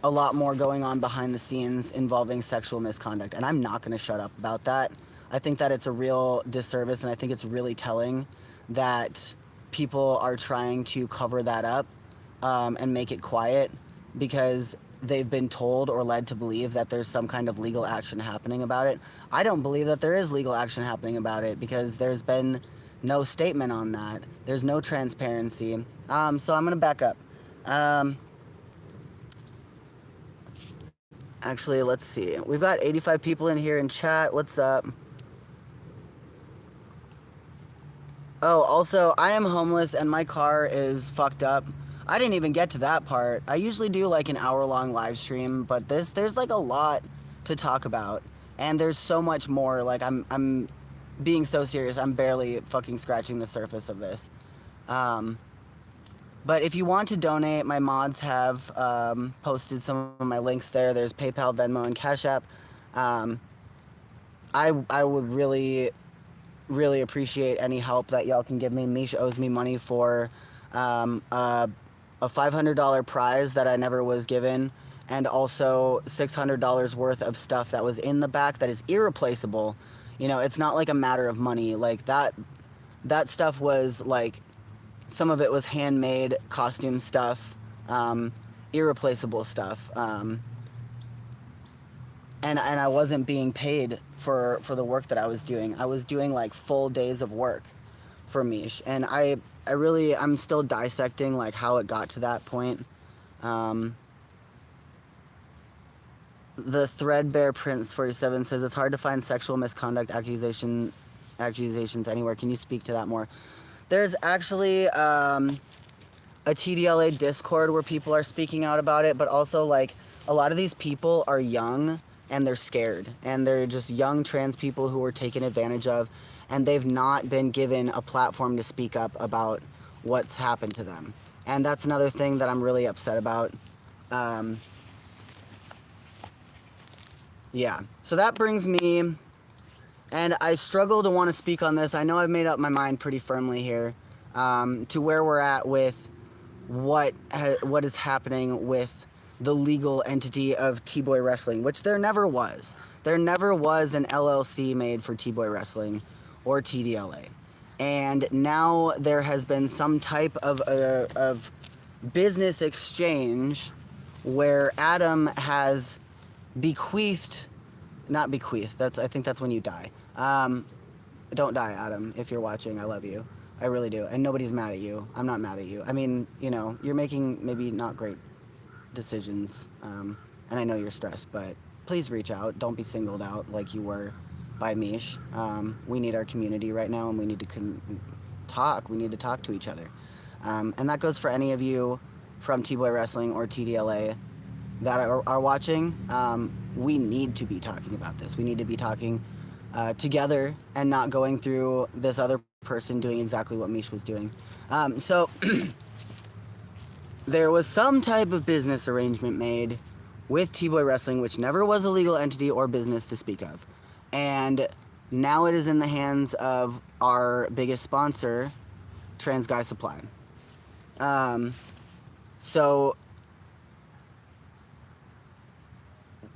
a lot more going on behind the scenes involving sexual misconduct. And I'm not going to shut up about that. I think that it's a real disservice, and I think it's really telling that people are trying to cover that up and make it quiet because they've been told or led to believe that there's some kind of legal action happening about it. I don't believe that there is legal action happening about it because there's been no statement on that. There's no transparency. So I'm going to back up. Actually, let's see. We've got 85 people in here in chat. What's up? Oh, also, I am homeless and my car is fucked up. I didn't even get to that part. I usually do like an hour-long live stream, but there's like a lot to talk about, and there's so much more. Like I'm being so serious. I'm barely fucking scratching the surface of this. But if you want to donate, my mods have posted some of my links there. There's PayPal, Venmo, and Cash App. I would really appreciate any help that y'all can give me. Misha owes me money for a $500 prize that I never was given, and also $600 worth of stuff that was in the back that is irreplaceable. You know, it's not like a matter of money. Like that stuff was like, some of it was handmade costume stuff, irreplaceable stuff. And I wasn't being paid for the work that I was doing. I was doing like full days of work for Mish, and I'm still dissecting like how it got to that point. The Threadbare Prince 47 says it's hard to find sexual misconduct accusations anywhere. Can you speak to that more? There's actually a TDLA Discord where people are speaking out about it, but also like a lot of these people are young and they're scared, and they're just young trans people who were taken advantage of, and they've not been given a platform to speak up about what's happened to them. And that's another thing that I'm really upset about. Yeah, so that brings me, and I struggle to want to speak on this. I know I've made up my mind pretty firmly here to where we're at with what is happening with the legal entity of T-Boy Wrestling, which there never was. There never was an LLC made for T-Boy Wrestling or TDLA. And now there has been some type of business exchange where Adam has not bequeathed, I think that's when you die. Don't die, Adam, if you're watching. I love you. I really do. And nobody's mad at you. I'm not mad at you. I mean, you know, you're making maybe not great decisions, and I know you're stressed, but please reach out. Don't be singled out like you were by Mish. We need our community right now, and we need to talk. We need to talk to each other. And that goes for any of you from T-Boy Wrestling or TDLA that are watching. We need to be talking about this. We need to be talking together and not going through this other person doing exactly what Mish was doing. So there was some type of business arrangement made with T-Boy Wrestling, which never was a legal entity or business to speak of. And now it is in the hands of our biggest sponsor, Trans Guy Supply. So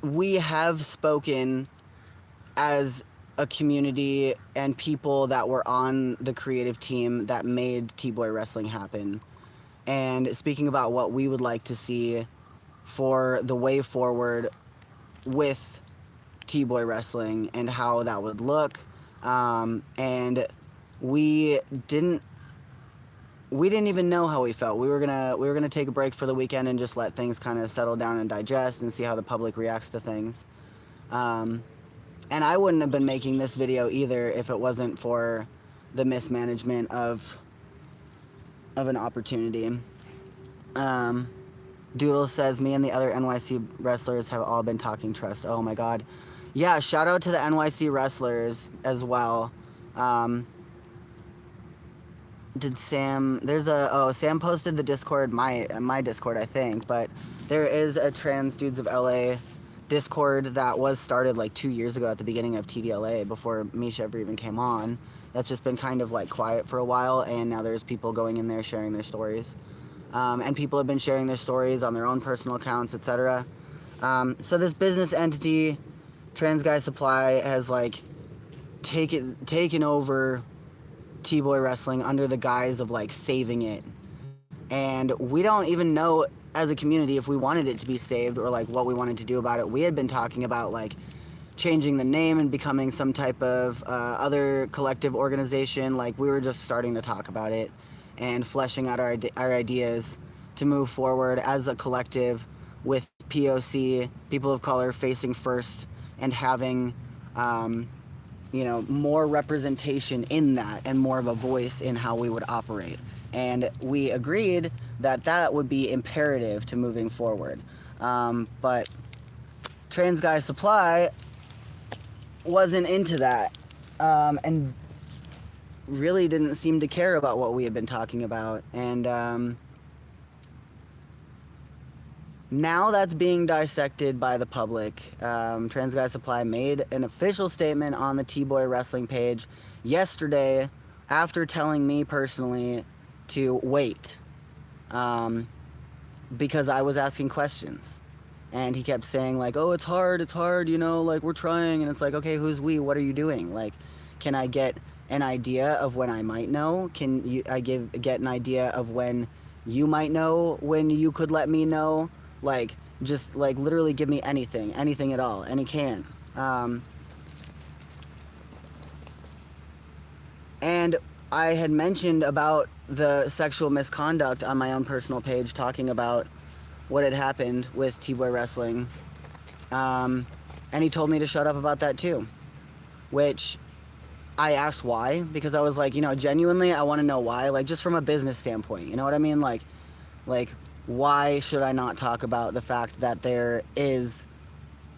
we have spoken as a community and people that were on the creative team that made T-Boy Wrestling happen, and speaking about what we would like to see for the way forward with T-Boy Wrestling and how that would look. And we didn't we didn't even know how we felt. We were gonna take a break for the weekend and just let things kind of settle down and digest and see how the public reacts to things. And I wouldn't have been making this video either if it wasn't for the mismanagement of an opportunity. Doodle says, me and the other NYC wrestlers have all been talking trust. Oh my God. Yeah, shout out to the NYC wrestlers as well. Did Sam, Sam posted the Discord, my Discord, I think, but there is a Trans Dudes of LA Discord that was started like 2 years ago at the beginning of TDLA before Misha ever even came on. That's just been kind of like quiet for a while, and now there's people going in there sharing their stories. And people have been sharing their stories on their own personal accounts, etc. So this business entity, Trans Guy Supply, has like taken over T-Boy Wrestling under the guise of like saving it. And we don't even know as a community if we wanted it to be saved or like what we wanted to do about it. We had been talking about like changing the name and becoming some type of other collective organization. Like we were just starting to talk about it and fleshing out our ideas to move forward as a collective with POC, people of color, facing first and having, more representation in that and more of a voice in how we would operate. And we agreed that that would be imperative to moving forward. But Trans Guy Supply wasn't into that. And really didn't seem to care about what we had been talking about. And now that's being dissected by the public. Trans Guy Supply made an official statement on the T-Boy Wrestling page yesterday after telling me personally to wait because I was asking questions. And he kept saying like, oh, it's hard, like we're trying. And it's like, okay, who's we? What are you doing? Like, can I get an idea of when I might know? Get an idea of when you might know, when you could let me know? Like, just like literally give me anything at all, and he can. And I had mentioned about the sexual misconduct on my own personal page, talking about what had happened with T-Boy Wrestling. And he told me to shut up about that too, which I asked why, because I was like, genuinely, I want to know why, like just from a business standpoint, you know what I mean? Like, why should I not talk about the fact that there is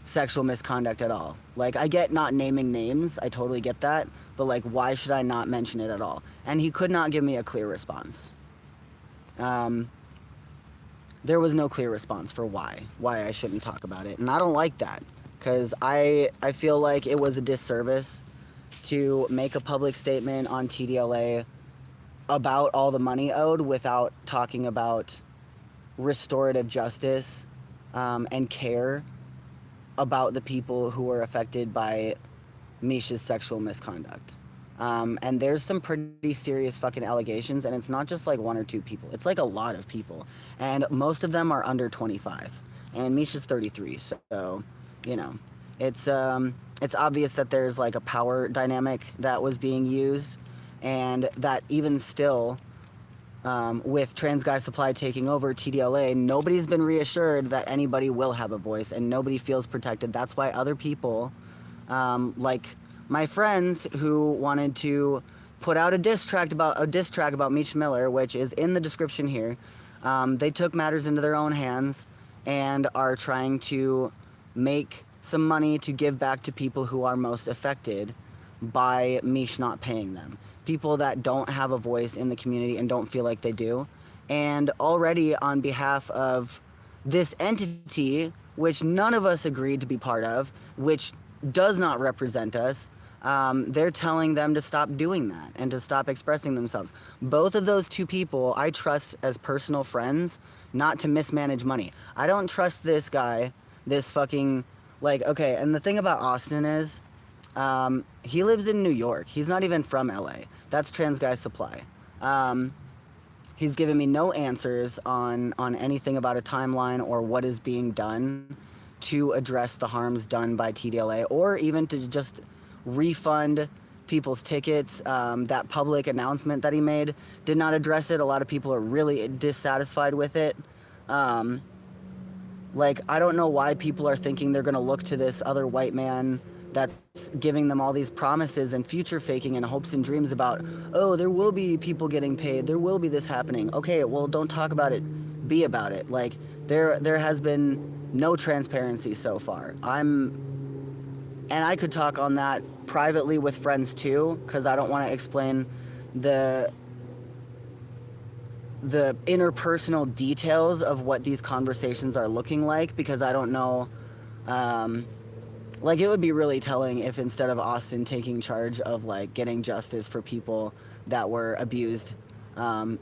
sexual misconduct at all? Like, I get not naming names, I totally get that, but like, why should I not mention it at all? And he could not give me a clear response. There was no clear response for why I shouldn't talk about it. And I don't like that, because I feel like it was a disservice to make a public statement on TDLA about all the money owed without talking about restorative justice and care about the people who were affected by Misha's sexual misconduct. And there's some pretty serious fucking allegations, and it's not just like one or two people. It's like a lot of people, and most of them are under 25. And Misha's 33, so it's obvious that there's like a power dynamic that was being used, and that even still, with Trans Guy Supply taking over TDLA, nobody's been reassured that anybody will have a voice, and nobody feels protected. That's why other people, like my friends who wanted to put out a diss track about Meech Miller, which is in the description here, they took matters into their own hands and are trying to make some money to give back to people who are most affected by Meech not paying them. People that don't have a voice in the community and don't feel like they do. And already on behalf of this entity, which none of us agreed to be part of, which does not represent us, they're telling them to stop doing that and to stop expressing themselves. Both of those two people I trust as personal friends not to mismanage money. I don't trust this guy, this fucking, like, okay, and the thing about Austin is, he lives in New York. He's not even from LA. That's Trans Guy Supply. He's given me no answers on anything about a timeline or what is being done to address the harms done by TDLA, or even to just refund people's tickets. That public announcement that he made did not address it. A lot of people are really dissatisfied with it. Like, I don't know why people are thinking they're going to look to this other white man that's giving them all these promises and future faking and hopes and dreams about, oh, there will be people getting paid, there will be this happening. Okay, well, don't talk about it, be about it. Like, there has been no transparency so far. And I could talk on that privately with friends too, because I don't want to explain the interpersonal details of what these conversations are looking like, because I don't know. Like, it would be really telling if instead of Austin taking charge of like getting justice for people that were abused,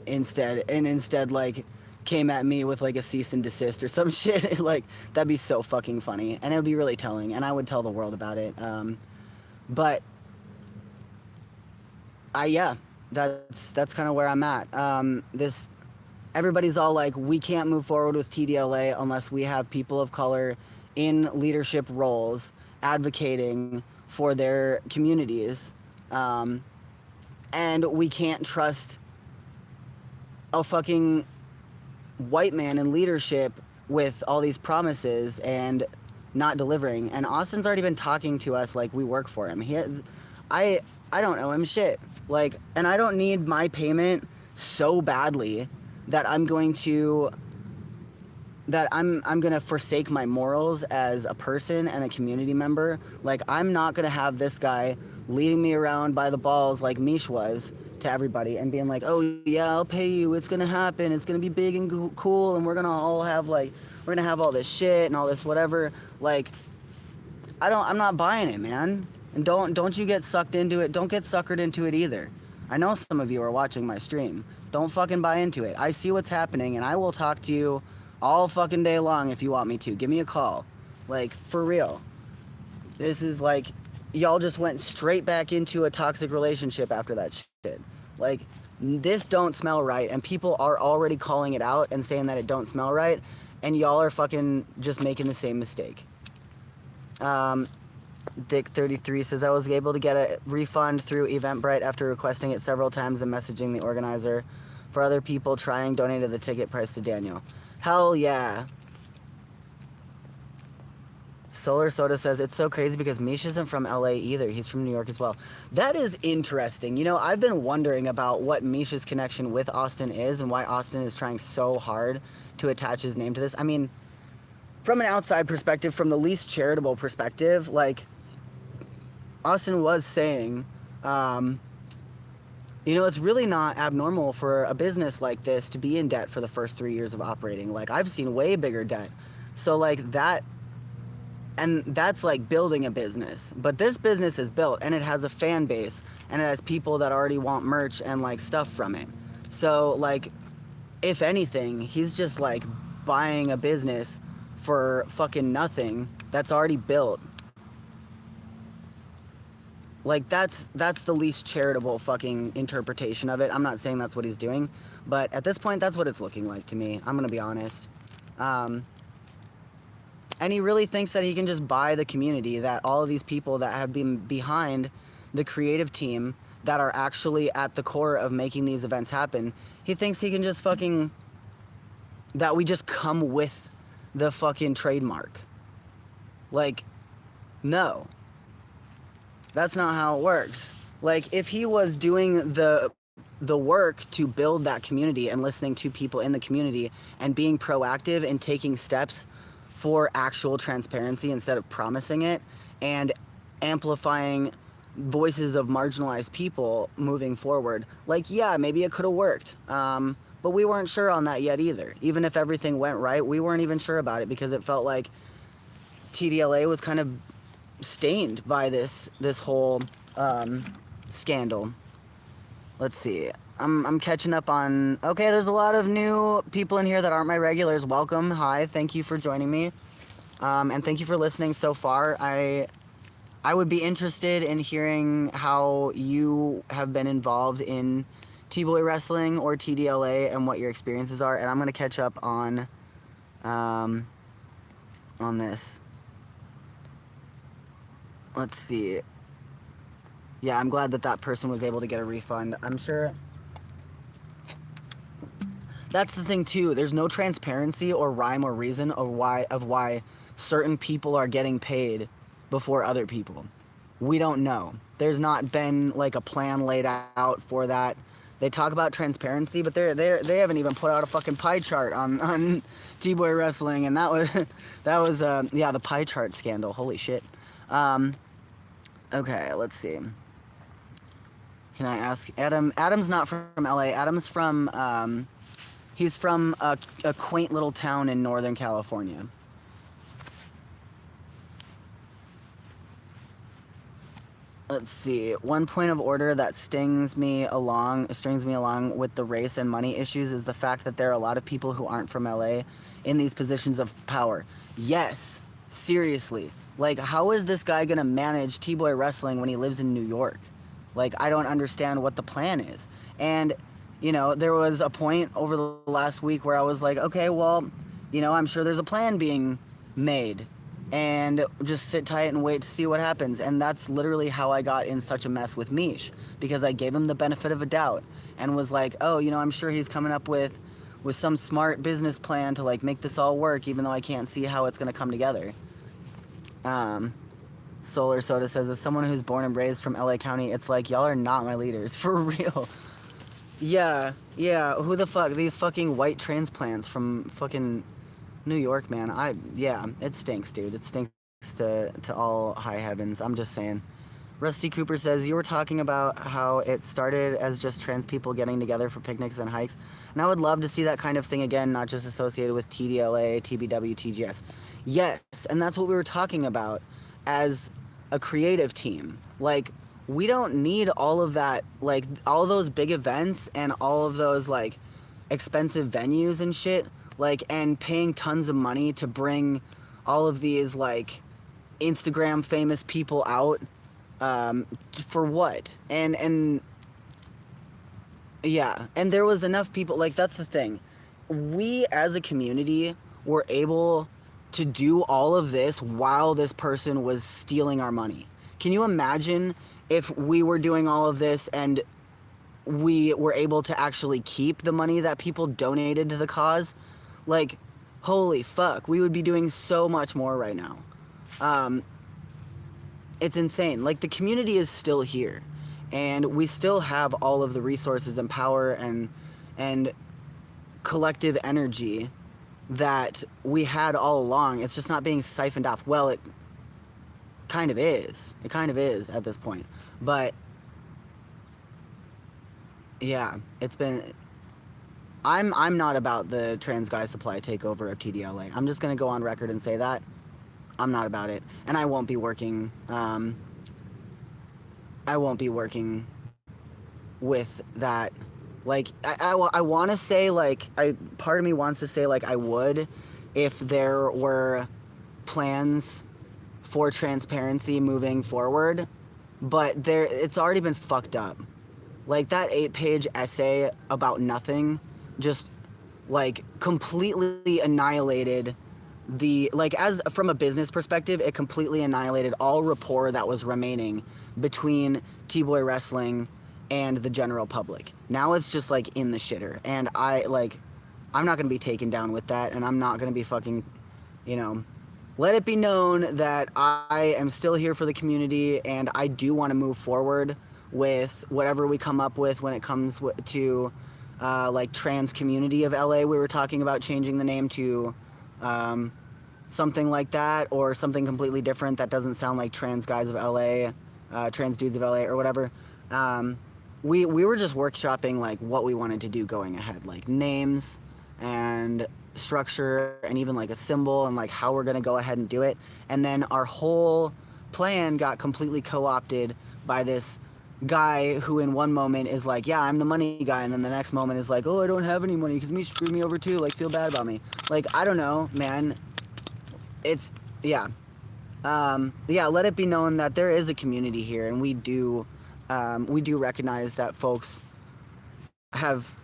instead like came at me with like a cease and desist or some shit. Like, that'd be so fucking funny, and it would be really telling, and I would tell the world about it. But yeah, that's kind of where I'm at. Everybody's all like, we can't move forward with TDLA unless we have people of color in leadership roles advocating for their communities, and we can't trust a fucking white man in leadership with all these promises and not delivering. And Austin's already been talking to us like we work for him. I don't owe him shit. Like, and I don't need my payment so badly that I'm going to forsake my morals as a person and a community member. Like, I'm not gonna have this guy leading me around by the balls like Mish was to everybody and being like, oh yeah, I'll pay you, it's gonna happen, it's gonna be big and cool, and we're gonna have all this shit and all this whatever. Like, I'm not buying it, man. And don't you get sucked into it. Don't get suckered into it either. I know some of you are watching my stream. Don't fucking buy into it. I see what's happening, and I will talk to you all fucking day long if you want me to. Give me a call. Like, for real. This is like, y'all just went straight back into a toxic relationship after that shit. Like, this don't smell right, and people are already calling it out and saying that it don't smell right, and y'all are fucking just making the same mistake. Dick33 says, I was able to get a refund through Eventbrite after requesting it several times and messaging the organizer. For other people trying, donated the ticket price to Daniel. Hell yeah. Solar Soda says, it's so crazy because Mish isn't from LA either. He's from New York as well. That is interesting. You know, I've been wondering about what Mish's connection with Austin is and why Austin is trying so hard to attach his name to this. I mean, from an outside perspective, from the least charitable perspective, like, Austin was saying, you know, it's really not abnormal for a business like this to be in debt for the first 3 years of operating. Like, I've seen way bigger debt. So, like, that, and that's like building a business. But this business is built, and it has a fan base, and it has people that already want merch and, like, stuff from it. So, like, if anything, he's just, like, buying a business for fucking nothing that's already built. Like, that's the least charitable fucking interpretation of it. I'm not saying that's what he's doing, but at this point, that's what it's looking like to me. I'm gonna be honest. And he really thinks that he can just buy the community, that all of these people that have been behind the creative team that are actually at the core of making these events happen, he thinks he can just fucking, that we just come with the fucking trademark. Like, no. That's not how it works. Like, if he was doing the work to build that community and listening to people in the community and being proactive and taking steps for actual transparency instead of promising it, and amplifying voices of marginalized people moving forward, like, yeah, maybe it could have worked. But we weren't sure on that yet either. Even if everything went right, we weren't even sure about it because it felt like TDLA was kind of stained by this whole scandal. Let's see. I'm catching up on. Okay, there's a lot of new people in here that aren't my regulars. Welcome. Hi. Thank you for joining me. And thank you for listening so far. I would be interested in hearing how you have been involved in T-Boy Wrestling or TDLA and what your experiences are. And I'm gonna catch up on this. Let's see. yeah, I'm glad that that person was able to get a refund. I'm sure that's the thing too. There's no transparency or rhyme or reason of why certain people are getting paid before other people. We don't know. There's not been like a plan laid out for that. They talk about transparency, but they haven't even put out a fucking pie chart on T-Boy Wrestling, and that was yeah, the pie chart scandal. Holy shit. Okay, let's see. Can I ask Adam? Adam's not from LA. Adam's from he's from a quaint little town in Northern California. Let's see. One point of order that strings me along with the race and money issues is the fact that there are a lot of people who aren't from LA in these positions of power. Yes, seriously. Like, how is this guy gonna manage T-Boy Wrestling when he lives in New York? Like, I don't understand what the plan is. And, you know, there was a point over the last week where I was like, okay, well, you know, I'm sure there's a plan being made. And just sit tight and wait to see what happens. And that's literally how I got in such a mess with Mish, because I gave him the benefit of a doubt and was like, oh, you know, I'm sure he's coming up with some smart business plan to like make this all work, even though I can't see how it's gonna come together. Solar Soda says, as someone who's born and raised from LA County, it's like, y'all are not my leaders, for real. Yeah, who the fuck, these fucking white transplants from fucking New York, man. Yeah, it stinks, dude. It stinks to all high heavens. I'm just saying. Rusty Cooper says, you were talking about how it started as just trans people getting together for picnics and hikes, and I would love to see that kind of thing again, not just associated with TDLA, TBW, TGS. Yes, and that's what we were talking about as a creative team. Like, we don't need all of that, like, all those big events and all of those, like, expensive venues and shit, like, and paying tons of money to bring all of these, like, Instagram famous people out, for what? And yeah, and there was enough people, like, that's the thing. We as a community were able to do all of this while this person was stealing our money. Can you imagine if we were doing all of this and we were able to actually keep the money that people donated to the cause? Like, holy fuck, we would be doing so much more right now. It's insane. Like, the community is still here, and we still have all of the resources and power and collective energy that we had all along. It's just not being siphoned off. Well, it kind of is. It kind of is at this point. But yeah, it's been... I'm not about the trans guy supply takeover of TDLA. I'm just gonna go on record and say that. I'm not about it. And I won't be working with that. Like, I want to say, like, part of me wants to say, like, I would if there were plans for transparency moving forward, but it's already been fucked up. Like, that 8-page essay about nothing just, like, completely annihilated as from a business perspective, it completely annihilated all rapport that was remaining between T-Boy Wrestling and the general public. Now it's just, like, in the shitter. And I'm not going to be taken down with that, and I'm not going to be fucking, you know... Let it be known that I am still here for the community, and I do want to move forward with whatever we come up with when it comes to, like, trans community of LA. We were talking about changing the name to something like that, or something completely different that doesn't sound like Trans Guys of LA, Trans Dudes of LA, or whatever. We were just workshopping, like, what we wanted to do going ahead, like names and structure and even, like, a symbol and, like, how we're gonna go ahead and do it. And then our whole plan got completely co-opted by this guy who in one moment is like, yeah, I'm the money guy, and then the next moment is like, oh, I don't have any money because Mish screwed me over too, like, feel bad about me. Like, I don't know, man. It's, yeah. Yeah, let it be known that there is a community here, and we do recognize that folks have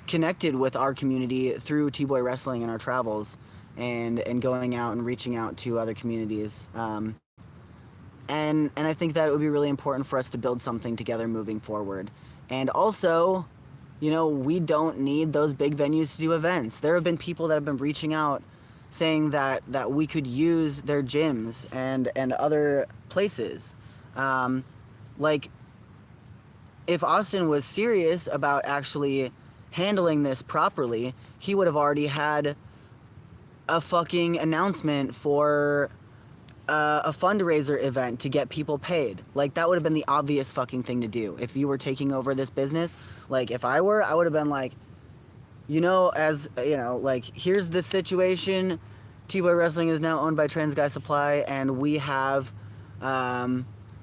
connected with our community through T-Boy Wrestling and our travels, and going out and reaching out to other communities. And I think that it would be really important for us to build something together moving forward. And also, you know, we don't need those big venues to do events. There have been people that have been reaching out saying that we could use their gyms and other places. Like, if Austin was serious about actually handling this properly, he would have already had a fucking announcement for a fundraiser event to get people paid. Like, that would have been the obvious fucking thing to do if you were taking over this business. Like, if I were, I would have been like, you know, as you know, like, here's the situation. T-Boy Wrestling is now owned by Trans Guy Supply, and we have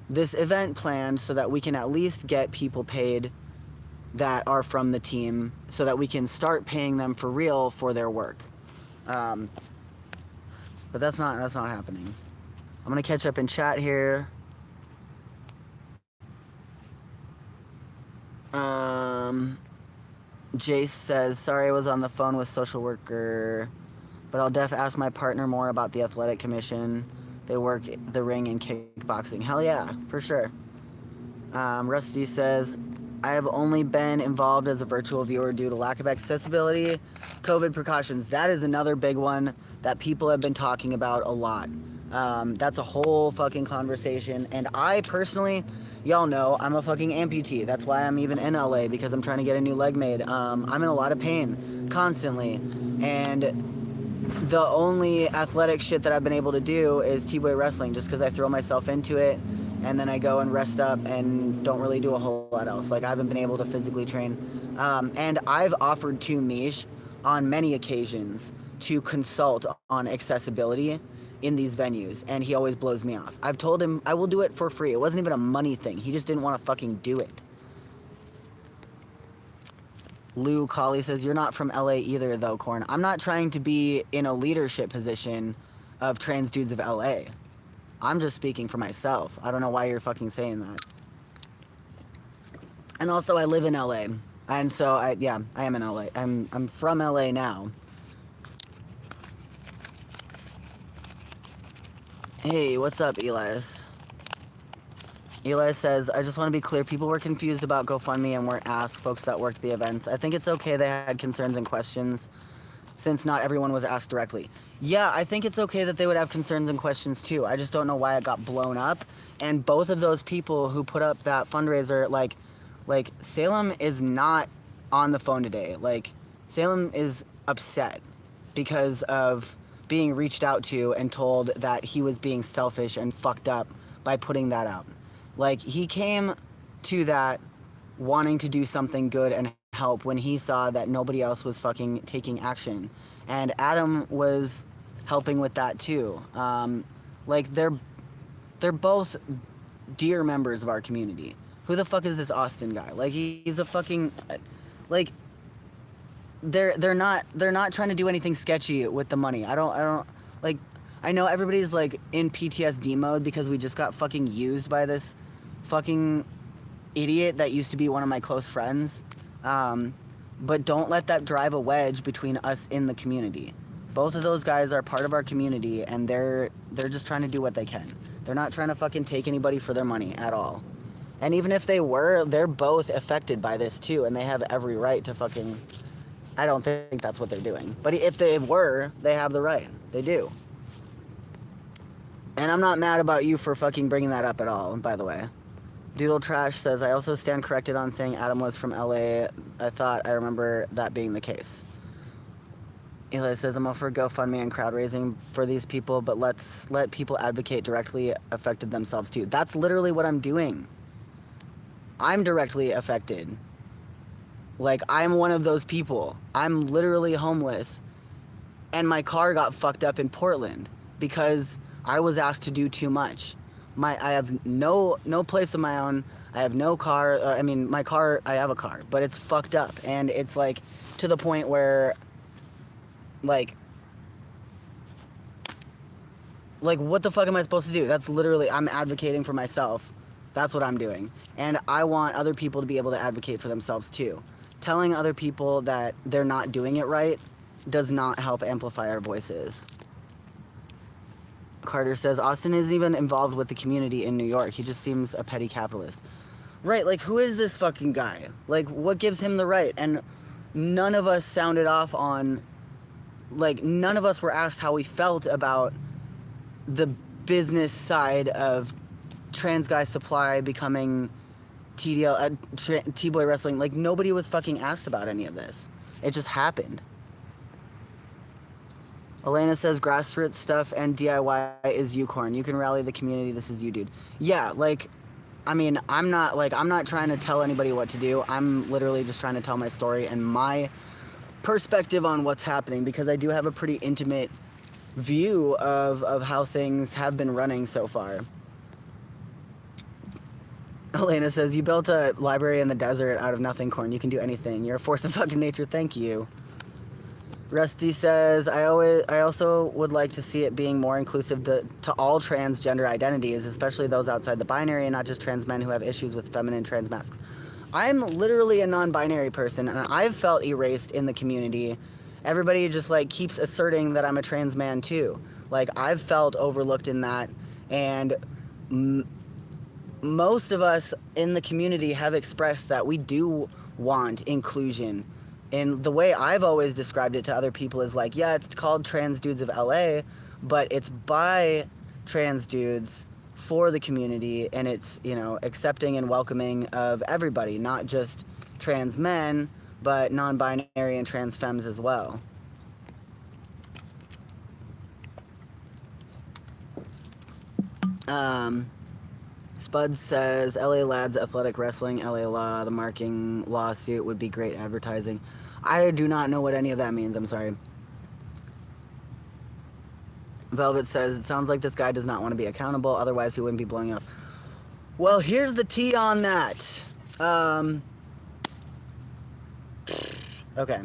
this event planned so that we can at least get people paid that are from the team, so that we can start paying them for real for their work. But that's not happening. I'm gonna catch up in chat here. Jace says, sorry I was on the phone with social worker, but I'll ask my partner more about the athletic commission. They work the ring and kickboxing. Hell yeah, for sure. Rusty says, I have only been involved as a virtual viewer due to lack of accessibility. COVID precautions. That is another big one that people have been talking about a lot. That's a whole fucking conversation. And I personally, y'all know, I'm a fucking amputee. That's why I'm even in LA, because I'm trying to get a new leg made. I'm in a lot of pain constantly. And the only athletic shit that I've been able to do is T-Boy Wrestling, just because I throw myself into it. And then I go and rest up and don't really do a whole lot else. Like, I haven't been able to physically train. And I've offered to Mish on many occasions to consult on accessibility in these venues, and he always blows me off. I've told him I will do it for free. It wasn't even a money thing. He just didn't want to fucking do it. Lou Colley says, you're not from LA either, though, Corn. I'm not trying to be in a leadership position of trans dudes of LA. I'm just speaking for myself. I don't know why you're fucking saying that. And also, I live in LA. And so, I am in LA. I'm from LA now. Hey, what's up, Elias? Elias says, I just want to be clear. People were confused about GoFundMe and weren't asked, folks that worked the events. I think it's okay they had concerns and questions, since not everyone was asked directly. Yeah, I think it's okay that they would have concerns and questions too. I just don't know why it got blown up. And both of those people who put up that fundraiser, like Salem is not on the phone today. Like, Salem is upset because of being reached out to and told that he was being selfish and fucked up by putting that out. Like, he came to that wanting to do something good and help when he saw that nobody else was fucking taking action. And Adam was helping with that too. Like, they're both dear members of our community. Who the fuck is this Austin guy? Like, he's a fucking, like, they're not trying to do anything sketchy with the money. I don't like, I know everybody's like in PTSD mode because we just got fucking used by this fucking idiot that used to be one of my close friends. But don't let that drive a wedge between us in the community. Both of those guys are part of our community, and they're just trying to do what they can. They're not trying to fucking take anybody for their money at all. And even if they were, they're both affected by this too, and they have every right to fucking... I don't think that's what they're doing. But if they were, they have the right. They do. And I'm not mad about you for fucking bringing that up at all, by the way. Doodle Trash says, I also stand corrected on saying Adam was from LA. I thought I remember that being the case. Eli says, I'm all for GoFundMe and crowd raising for these people, but let's let people advocate directly affected themselves too. That's literally what I'm doing. I'm directly affected. Like, I'm one of those people. I'm literally homeless. And my car got fucked up in Portland because I was asked to do too much. I have no place of my own. I have no car. I mean, my car, I have a car, but it's fucked up. And it's like to the point where, like what the fuck am I supposed to do? That's literally, I'm advocating for myself. That's what I'm doing. And I want other people to be able to advocate for themselves too. Telling other people that they're not doing it right does not help amplify our voices. Carter says, Austin isn't even involved with the community in New York. He just seems a petty capitalist. Right, like, who is this fucking guy? Like, what gives him the right? And none of us sounded off on, like, none of us were asked how we felt about the business side of Trans Guy Supply becoming T-Boy Wrestling. Like, nobody was fucking asked about any of this. It just happened. Elena says grassroots stuff and DIY is Ucorn. You can rally the community. This is you, dude. Yeah, like, I mean, I'm not trying to tell anybody what to do. I'm literally just trying to tell my story and my perspective on what's happening, because I do have a pretty intimate view of how things have been running so far. Elena says, you built a library in the desert out of nothing, Corn. You can do anything. You're a force of fucking nature. Thank you. Rusty says, I also would like to see it being more inclusive to all transgender identities, especially those outside the binary and not just trans men who have issues with feminine trans masks. I'm literally a non-binary person, and I've felt erased in the community. Everybody just, like, keeps asserting that I'm a trans man, too. Like, I've felt overlooked in that, and most of us in the community have expressed that we do want inclusion. And the way I've always described it to other people is like, yeah, it's called Trans Dudes of LA, but it's by trans dudes for the community, and it's, you know, accepting and welcoming of everybody, not just trans men, but non-binary and trans femmes as well. Spud says, LA Lads Athletic Wrestling, LA Law, the marking lawsuit would be great advertising. I do not know what any of that means, I'm sorry. Velvet says, it sounds like this guy does not want to be accountable, otherwise he wouldn't be blowing up. Well, here's the tea on that. Okay.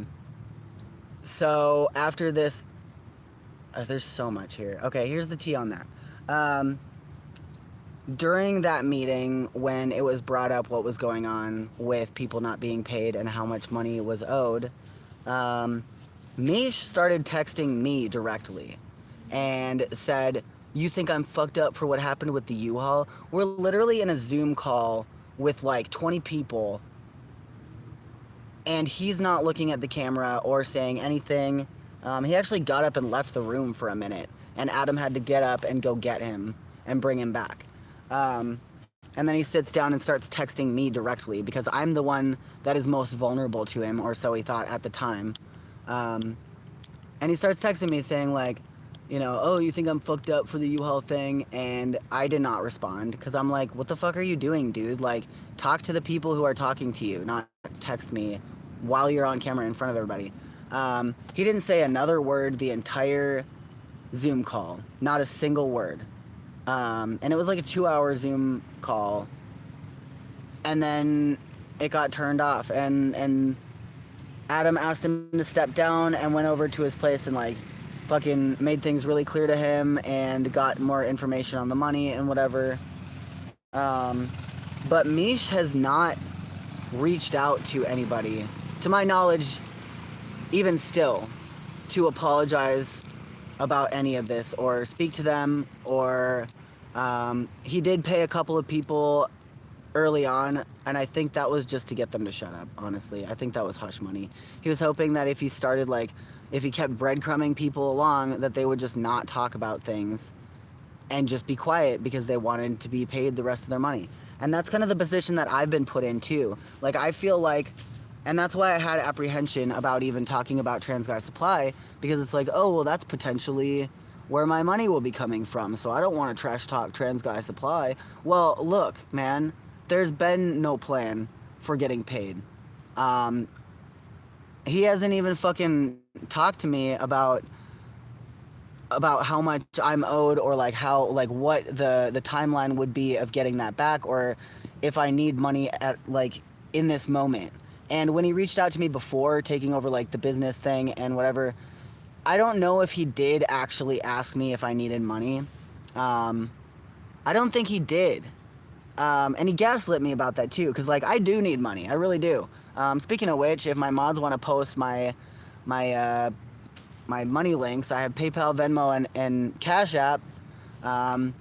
So, after this... there's so much here. Okay, here's the tea on that. During that meeting, when it was brought up what was going on with people not being paid and how much money was owed, Mish started texting me directly and said, you think I'm fucked up for what happened with the U-Haul? We're literally in a Zoom call with like 20 people, and he's not looking at the camera or saying anything. He actually got up and left the room for a minute, and Adam had to get up and go get him and bring him back. And then he sits down and starts texting me directly, because I'm the one that is most vulnerable to him, or so he thought at the time. And he starts texting me saying, like, you know, oh, you think I'm fucked up for the U-Haul thing? And I did not respond, because I'm like, what the fuck are you doing, dude? Like, talk to the people who are talking to you, not text me while you're on camera in front of everybody. He didn't say another word the entire Zoom call, not a single word. And it was like a 2-hour Zoom call, and then it got turned off, and Adam asked him to step down and went over to his place and, like, fucking made things really clear to him and got more information on the money and whatever. But Mish has not reached out to anybody, to my knowledge, even still, to apologize about any of this or speak to them, or he did pay a couple of people early on, and I think that was just to get them to shut up, honestly. I think that was hush money. He was hoping that if he started, like, if he kept breadcrumbing people along, that they would just not talk about things and just be quiet because they wanted to be paid the rest of their money. And that's kind of the position that I've been put in too. Like, I feel like, and that's why I had apprehension about even talking about Trans Guy Supply, because it's like, oh, well, that's potentially where my money will be coming from, so I don't want to trash talk Trans Guy Supply. Well, look, man, there's been no plan for getting paid. He hasn't even fucking talked to me about how much I'm owed, or like how, like, what the timeline would be of getting that back, or if I need money at, like, in this moment. And when he reached out to me before taking over, like, the business thing and whatever, I don't know if he did actually ask me if I needed money. I don't think he did. And he gaslit me about that too, because, like, I do need money. I really do. Speaking of which, if my mods want to post my money links, I have PayPal, Venmo, and Cash App. I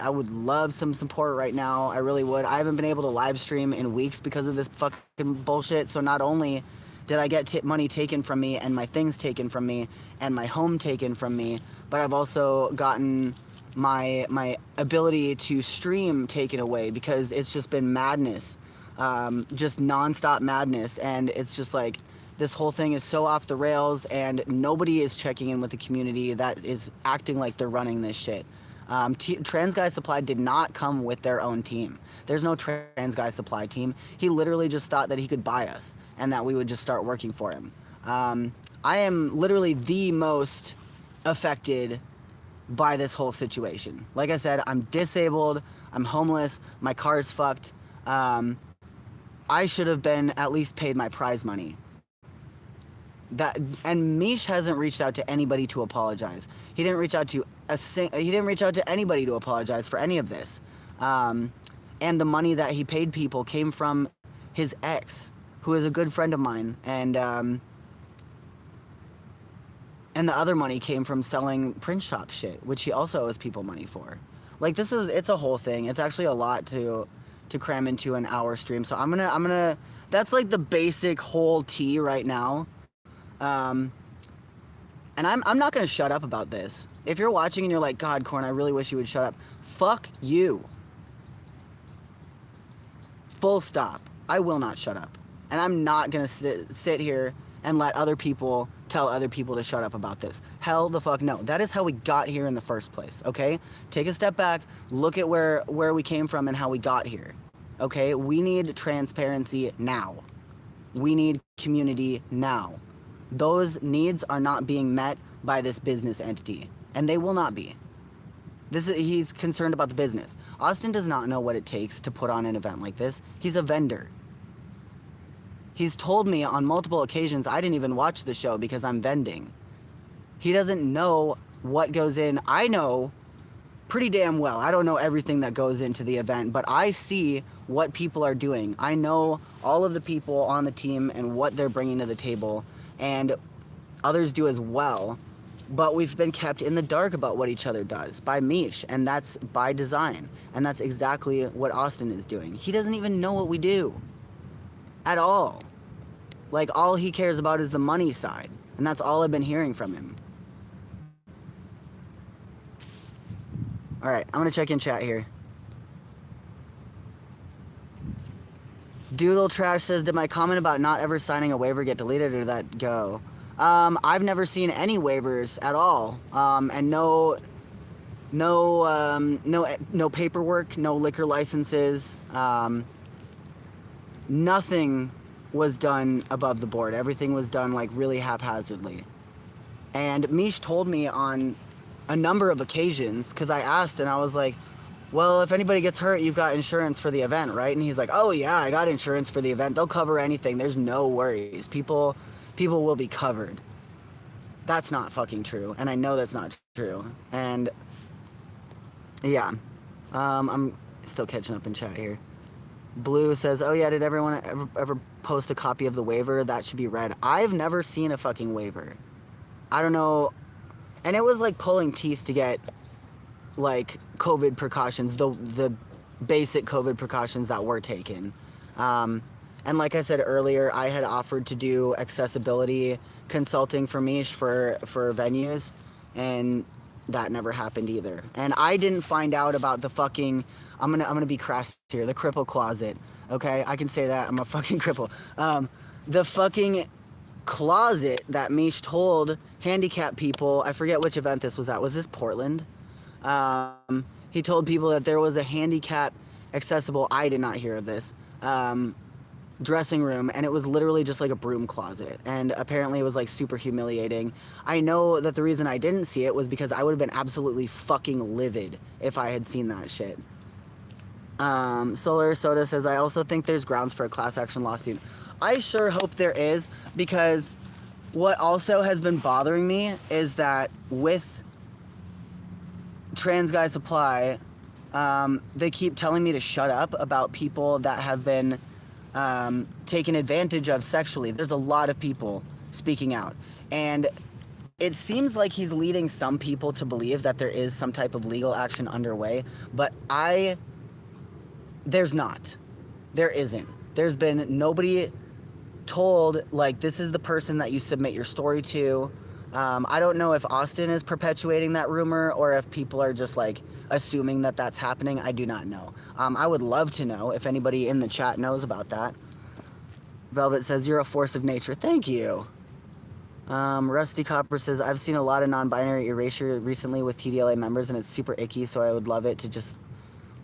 would love some support right now. I really would. I haven't been able to live stream in weeks because of this fucking bullshit. So not only did I get money taken from me and my things taken from me and my home taken from me, but I've also gotten my ability to stream taken away because it's just been madness, just nonstop madness. And it's just like, this whole thing is so off the rails and nobody is checking in with the community that is acting like they're running this shit. Trans Guy Supply did not come with their own team. There's no Trans Guy Supply team. He literally just thought that he could buy us and that we would just start working for him. I am literally the most affected by this whole situation. Like I said, I'm disabled, I'm homeless, my car's fucked. I should have been at least paid my prize money. And Mish hasn't reached out to anybody to apologize. He didn't reach out to anybody to apologize for any of this. And the money that he paid people came from his ex, who is a good friend of mine, and the other money came from selling print shop shit, which he also owes people money for. Like, it's a whole thing. It's actually a lot to cram into an hour stream. So I'm gonna that's like the basic whole tea right now. And I'm not gonna shut up about this. If you're watching and you're like, God, Corn, I really wish you would shut up. Fuck you. Full stop. I will not shut up. And I'm not gonna sit here and let other people tell other people to shut up about this. Hell the fuck no. That is how we got here in the first place, okay? Take a step back, look at where we came from and how we got here, okay? We need transparency now. We need community now. Those needs are not being met by this business entity, and they will not be. He's concerned about the business. Austin does not know what it takes to put on an event like this. He's a vendor. He's told me on multiple occasions I didn't even watch the show because I'm vending. He doesn't know what goes in. I know pretty damn well. I don't know everything that goes into the event, but I see what people are doing. I know all of the people on the team and what they're bringing to the table, and others do as well, but we've been kept in the dark about what each other does by Mish, and that's by design, and that's exactly what Austin is doing. He doesn't even know what we do at all. Like, all he cares about is the money side, and that's all I've been hearing from him. All right, I'm gonna check in chat here. Doodle Trash says, did my comment about not ever signing a waiver get deleted, or did that go? I've never seen any waivers at all, and no paperwork, no liquor licenses, nothing was done above the board. Everything was done like really haphazardly. And Mish told me on a number of occasions, because I asked and I was like, well, if anybody gets hurt, you've got insurance for the event, right? And he's like, oh yeah, I got insurance for the event. They'll cover anything. There's no worries. People will be covered. That's not fucking true. And I know that's not true. And yeah, I'm still catching up in chat here. Blue says, oh yeah, did everyone ever post a copy of the waiver? That should be read. I've never seen a fucking waiver. I don't know. And it was like pulling teeth to get like COVID precautions, the basic COVID precautions that were taken. And like I said earlier, I had offered to do accessibility consulting for Mish for venues, and that never happened either. And I didn't find out about the fucking, I'm gonna be crass here, the cripple closet. Okay, I can say that, I'm a fucking cripple. The fucking closet that Mish told handicapped people, I forget which event this was at. Was this Portland? He told people that there was a handicap accessible, I did not hear of this, dressing room, and it was literally just like a broom closet, and apparently it was like super humiliating. I know that the reason I didn't see it was because I would have been absolutely fucking livid if I had seen that shit. Solar Soda says, I also think there's grounds for a class action lawsuit. I sure hope there is, because what also has been bothering me is that with Trans Guy Supply, they keep telling me to shut up about people that have been taken advantage of sexually. There's a lot of people speaking out, and it seems like he's leading some people to believe that there is some type of legal action underway, but there's not. There isn't. There's been nobody told, like, this is the person that you submit your story to. I don't know if Austin is perpetuating that rumor or if people are just, like, assuming that that's happening. I do not know. I would love to know if anybody in the chat knows about that. Velvet says, you're a force of nature. Thank you. Rusty Copper says, I've seen a lot of non-binary erasure recently with TDLA members, and it's super icky, so I would love it to just,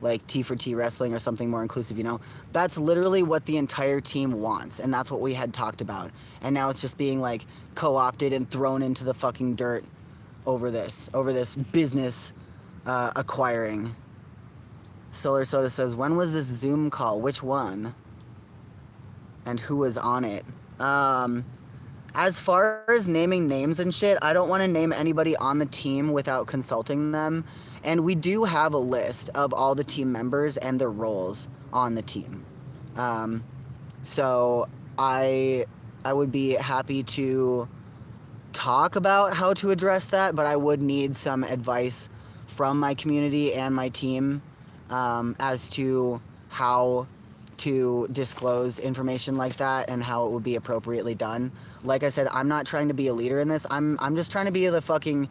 like, T for T wrestling or something more inclusive, you know? That's literally what the entire team wants, and that's what we had talked about. And now it's just being, like, co-opted and thrown into the fucking dirt over this business acquiring. Solar Soda says, when was this Zoom call? Which one? And who was on it? As far as naming names and shit, I don't want to name anybody on the team without consulting them. And we do have a list of all the team members and their roles on the team. So I would be happy to talk about how to address that, but I would need some advice from my community and my team as to how to disclose information like that and how it would be appropriately done. Like I said, I'm not trying to be a leader in this. I'm just trying to be the fucking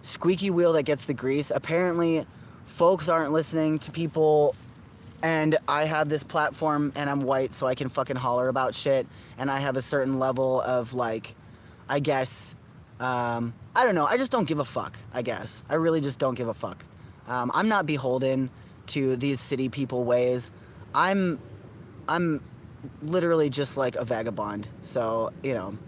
squeaky wheel that gets the grease. Apparently, folks aren't listening to people, and I have this platform, and I'm white, so I can fucking holler about shit, and I have a certain level of, like, I guess, I don't know, I just don't give a fuck, I guess. I really just don't give a fuck. I'm not beholden to these city people ways. I'm literally just like a vagabond. So, you know,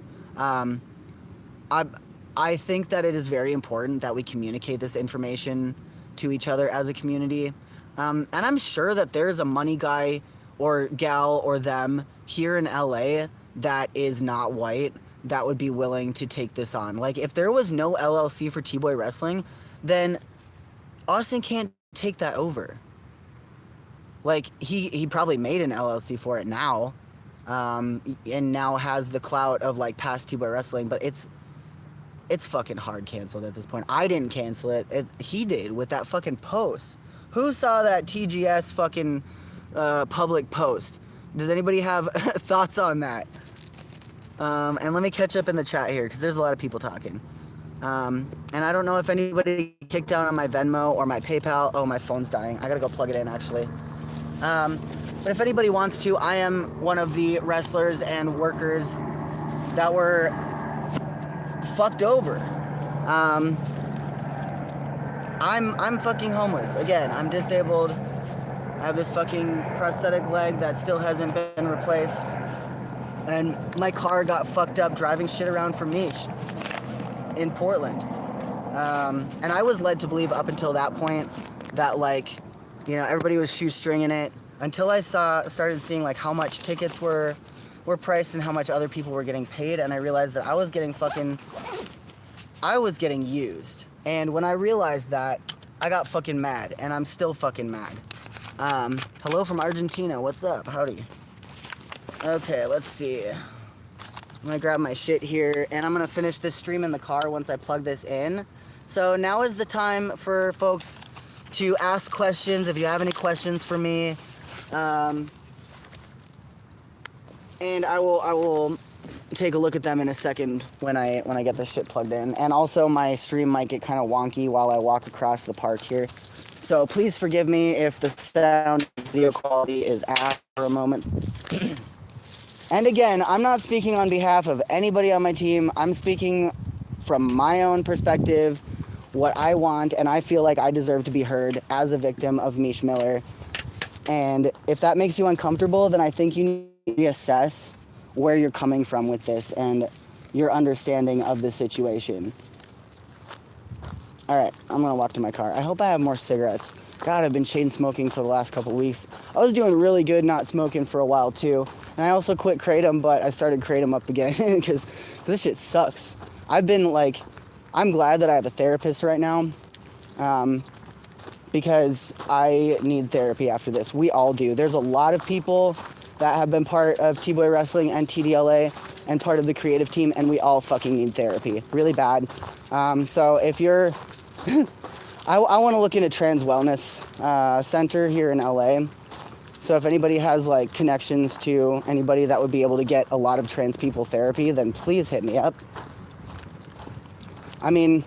I think that it is very important that we communicate this information to each other as a community. And I'm sure that there's a money guy or gal or them here in LA that is not white that would be willing to take this on. Like, if there was no LLC for T-Boy Wrestling, then Austin can't take that over. Like, he probably made an LLC for it now, and now has the clout of, like, past T-Boy Wrestling, but it's fucking hard canceled at this point. I didn't cancel it. He did with that fucking post. Who saw that TGS fucking public post? Does anybody have thoughts on that? And let me catch up in the chat here, because there's a lot of people talking. And I don't know if anybody kicked down on my Venmo or my PayPal. Oh, my phone's dying. I gotta go plug it in, actually. But if anybody wants to, I am one of the wrestlers and workers that were fucked over. I'm fucking homeless. Again, I'm disabled. I have this fucking prosthetic leg that still hasn't been replaced. And my car got fucked up driving shit around for Mish in Portland. And I was led to believe up until that point that, like, you know, everybody was shoestringing it, until I started seeing, like, how much tickets were priced and how much other people were getting paid, and I realized that I was getting used. And when I realized that, I got fucking mad, and I'm still fucking mad. Hello from Argentina, what's up? Howdy. Okay, let's see. I'm gonna grab my shit here, and I'm gonna finish this stream in the car once I plug this in. So now is the time for folks to ask questions if you have any questions for me. And I will take a look at them in a second when I get this shit plugged in. And also, my stream might get kind of wonky while I walk across the park here. So please forgive me if the sound video quality is ass for a moment. And again, I'm not speaking on behalf of anybody on my team. I'm speaking from my own perspective, what I want, and I feel like I deserve to be heard as a victim of Mish Miller. And if that makes you uncomfortable, then I think you need to reassess where you're coming from with this and your understanding of the situation. All right, I'm gonna walk to my car. I hope I have more cigarettes. God, I've been chain smoking for the last couple weeks. I was doing really good not smoking for a while too. And I also quit Kratom, but I started Kratom up again because this shit sucks. I'm glad that I have a therapist right now, because I need therapy after this. We all do. There's a lot of people that have been part of T-Boy Wrestling and TDLA and part of the creative team, and we all fucking need therapy really bad. So if you're, I want to look into trans wellness center here in LA. So if anybody has like connections to anybody that would be able to get a lot of trans people therapy, then please hit me up. I mean,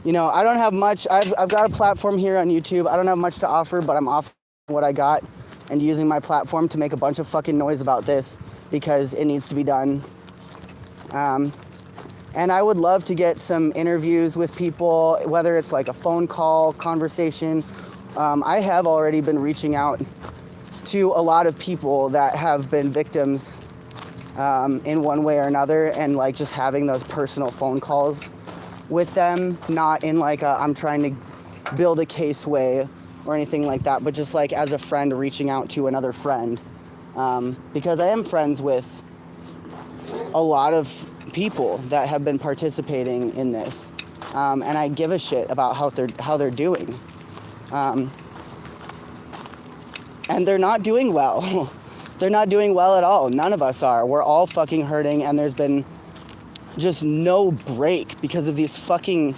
you know, I don't have much. I've got a platform here on YouTube. I don't have much to offer, but I'm offering what I got and using my platform to make a bunch of fucking noise about this because it needs to be done. And I would love to get some interviews with people, whether it's like a phone call, conversation. I have already been reaching out to a lot of people that have been victims in one way or another, and like just having those personal phone calls with them, not in like a I'm trying to build a case way or anything like that, but just like as a friend reaching out to another friend. Because I am friends with a lot of people that have been participating in this, and I give a shit about how they're doing, and they're not doing well. They're not doing well at all. None of us are. We're all fucking hurting, and there's been just no break because of these fucking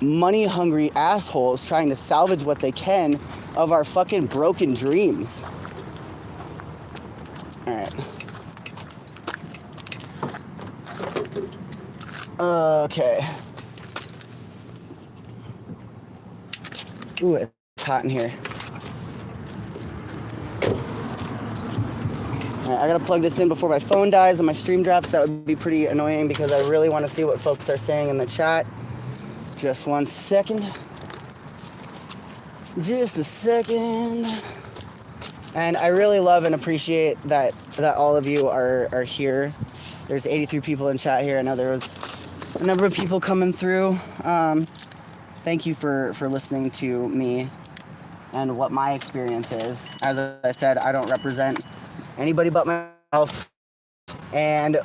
money-hungry assholes trying to salvage what they can of our fucking broken dreams. All right. Okay. Ooh, it's hot in here. All right, I gotta plug this in before my phone dies and my stream drops. That would be pretty annoying because I really want to see what folks are saying in the chat. Just 1 second. Just a second. And I really love and appreciate that all of you are here. There's 83 people in chat here. I know there was a number of people coming through. Thank you for listening to me and what my experience is. As I said, I don't represent anybody but myself. And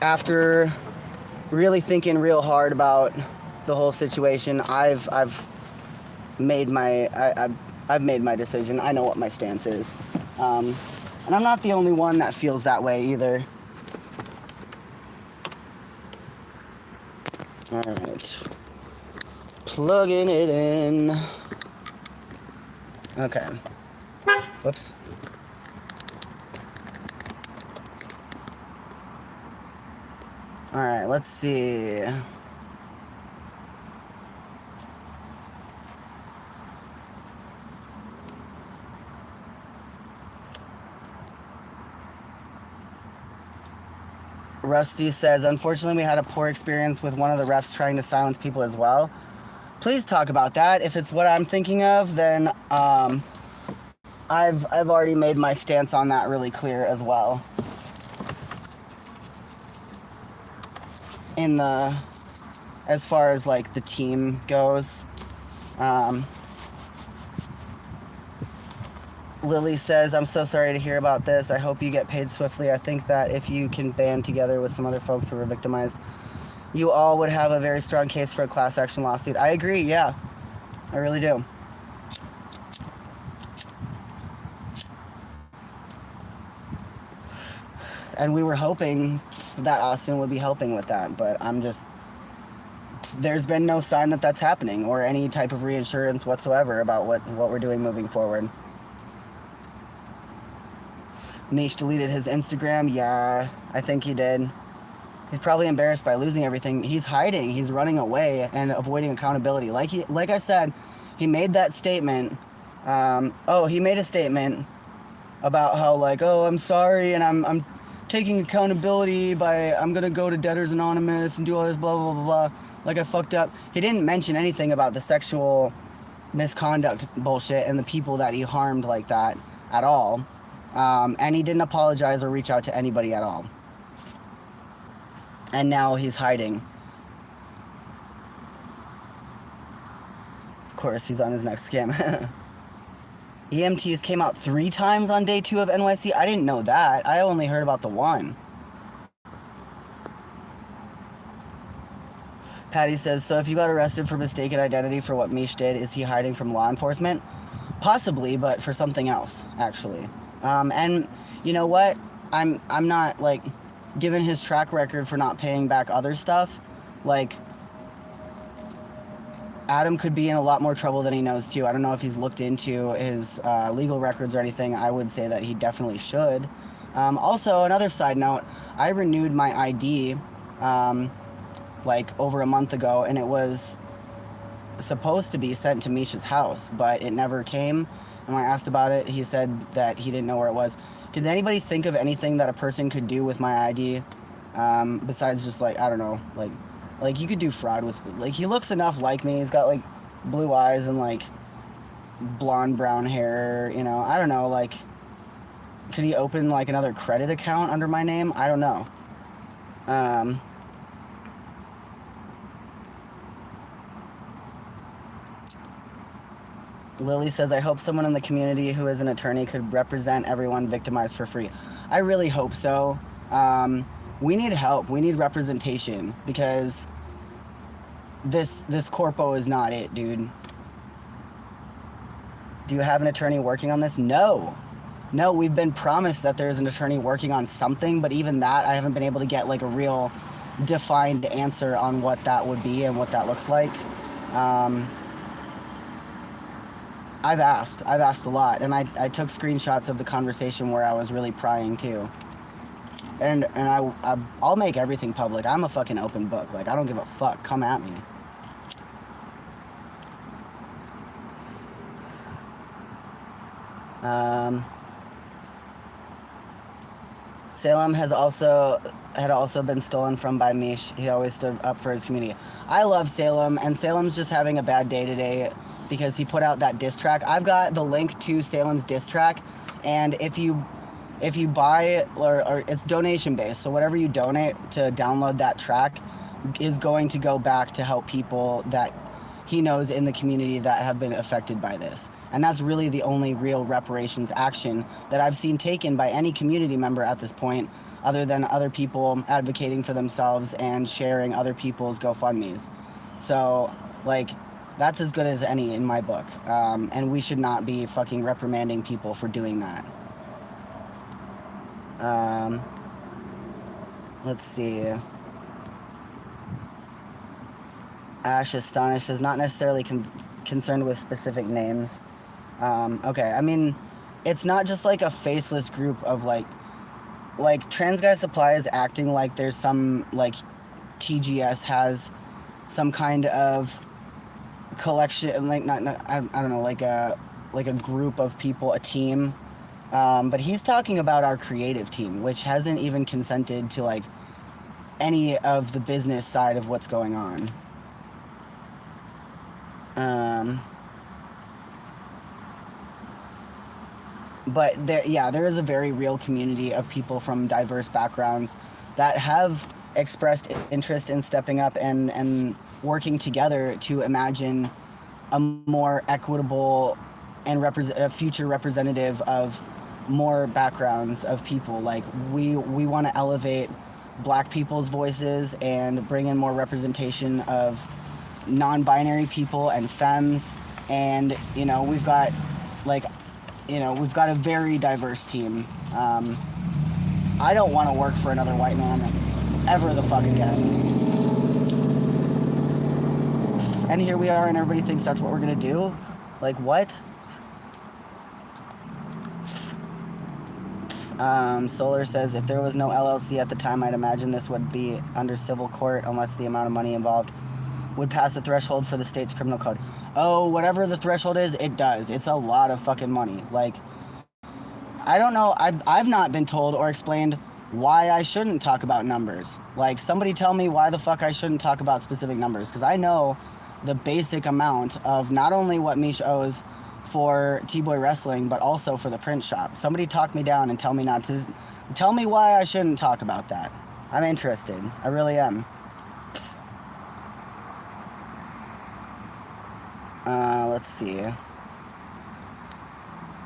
after really thinking real hard about the whole situation, I've made my decision. I know what my stance is. And I'm not the only one that feels that way either. All right. Plugging it in. Okay. Whoops. All right, let's see. Rusty says, unfortunately, we had a poor experience with one of the refs trying to silence people as well. Please talk about that. If it's what I'm thinking of, then I've already made my stance on that really clear as well. As far as like the team goes. Lily says, I'm so sorry to hear about this. I hope you get paid swiftly. I think that if you can band together with some other folks who were victimized, you all would have a very strong case for a class action lawsuit. I agree, yeah. I really do. And we were hoping that Austin would be helping with that, but there's been no sign that that's happening or any type of reassurance whatsoever about what we're doing moving forward. Niche deleted his Instagram. Yeah, I think he did. He's probably embarrassed by losing everything. He's hiding. He's running away and avoiding accountability. Like I said, he made that statement. He made a statement about how like, oh, I'm sorry and I'm taking accountability I'm gonna go to Debtors Anonymous and do all this blah blah blah blah. Like I fucked up. He didn't mention anything about the sexual misconduct bullshit and the people that he harmed like that at all. And he didn't apologize or reach out to anybody at all. And now he's hiding. Of course, he's on his next scam. EMTs came out 3 times on day 2 of NYC. I didn't know that. I only heard about the one. Patty says, so if you got arrested for mistaken identity for what Mish did, is he hiding from law enforcement? Possibly, but for something else, actually. And you know what? I'm not like, given his track record for not paying back other stuff, like, Adam could be in a lot more trouble than he knows too. I don't know if he's looked into his legal records or anything. I would say that he definitely should. Also, another side note, I renewed my ID like over a month ago, and it was supposed to be sent to Misha's house, but it never came. And when I asked about it, he said that he didn't know where it was. Did anybody think of anything that a person could do with my ID besides just, like, I don't know, like you could do fraud with, like, he looks enough like me. He's got, like, blue eyes and, like, blonde brown hair, you know. I don't know, like, could he open, like, another credit account under my name? I don't know. Lily says, I hope someone in the community who is an attorney could represent everyone victimized for free. I really hope so. We need help. We need representation, because this corpo is not it, dude. Do you have an attorney working on this? No. No, we've been promised that there's an attorney working on something, but even that, I haven't been able to get, like, a real defined answer on what that would be and what that looks like. I've asked a lot, and I took screenshots of the conversation where I was really prying too. And I'll make everything public. I'm a fucking open book. Like, I don't give a fuck. Come at me. Salem had also been stolen from by Mish. He always stood up for his community. I love Salem, and Salem's just having a bad day today because he put out that diss track. I've got the link to Salem's diss track, and if you buy it, or it's donation based, so whatever you donate to download that track is going to go back to help people that he knows in the community that have been affected by this. And that's really the only real reparations action that I've seen taken by any community member at this point, other than other people advocating for themselves and sharing other people's GoFundMes. So, like, that's as good as any in my book. And we should not be fucking reprimanding people for doing that. Let's see. Ash Astonished says, not necessarily concerned with specific names. Okay, I mean, it's not just like a faceless group of like Trans Guy Supply is acting like there's some, like, TGS has some kind of collection, like, not I don't know, like a group of people, a team. But he's talking about our creative team, which hasn't even consented to, like, any of the business side of what's going on. But there is a very real community of people from diverse backgrounds that have expressed interest in stepping up and working together to imagine a more equitable and a future representative of more backgrounds of people. Like, we want to elevate Black people's voices and bring in more representation of non-binary people and femmes, and we've got a very diverse team. I don't want to work for another white man ever the fuck again. And here we are, and everybody thinks that's what we're gonna do. Like, what? Solar says, if there was no LLC at the time, I'd imagine this would be under civil court unless the amount of money involved would pass the threshold for the state's criminal code. Oh, whatever the threshold is, it does. It's a lot of fucking money. Like, I don't know. I've not been told or explained why I shouldn't talk about numbers. Like, somebody tell me why the fuck I shouldn't talk about specific numbers, because I know the basic amount of not only what Mish owes for T-Boy Wrestling, but also for the print shop. Somebody talk me down and tell me not to. Tell me why I shouldn't talk about that. I'm interested. I really am. Let's see.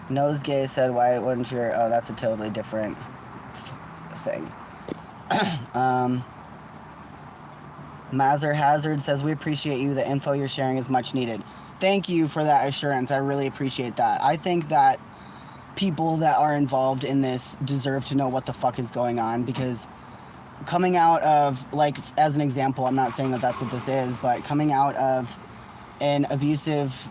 Nosegay said, why wouldn't you? Oh, that's a totally different thing. Mazer Hazard says, we appreciate you. The info you're sharing is much needed. Thank you for that assurance. I really appreciate that. I think that people that are involved in this deserve to know what the fuck is going on, because coming out of, like, as an example, I'm not saying that that's what this is, but coming out of an abusive,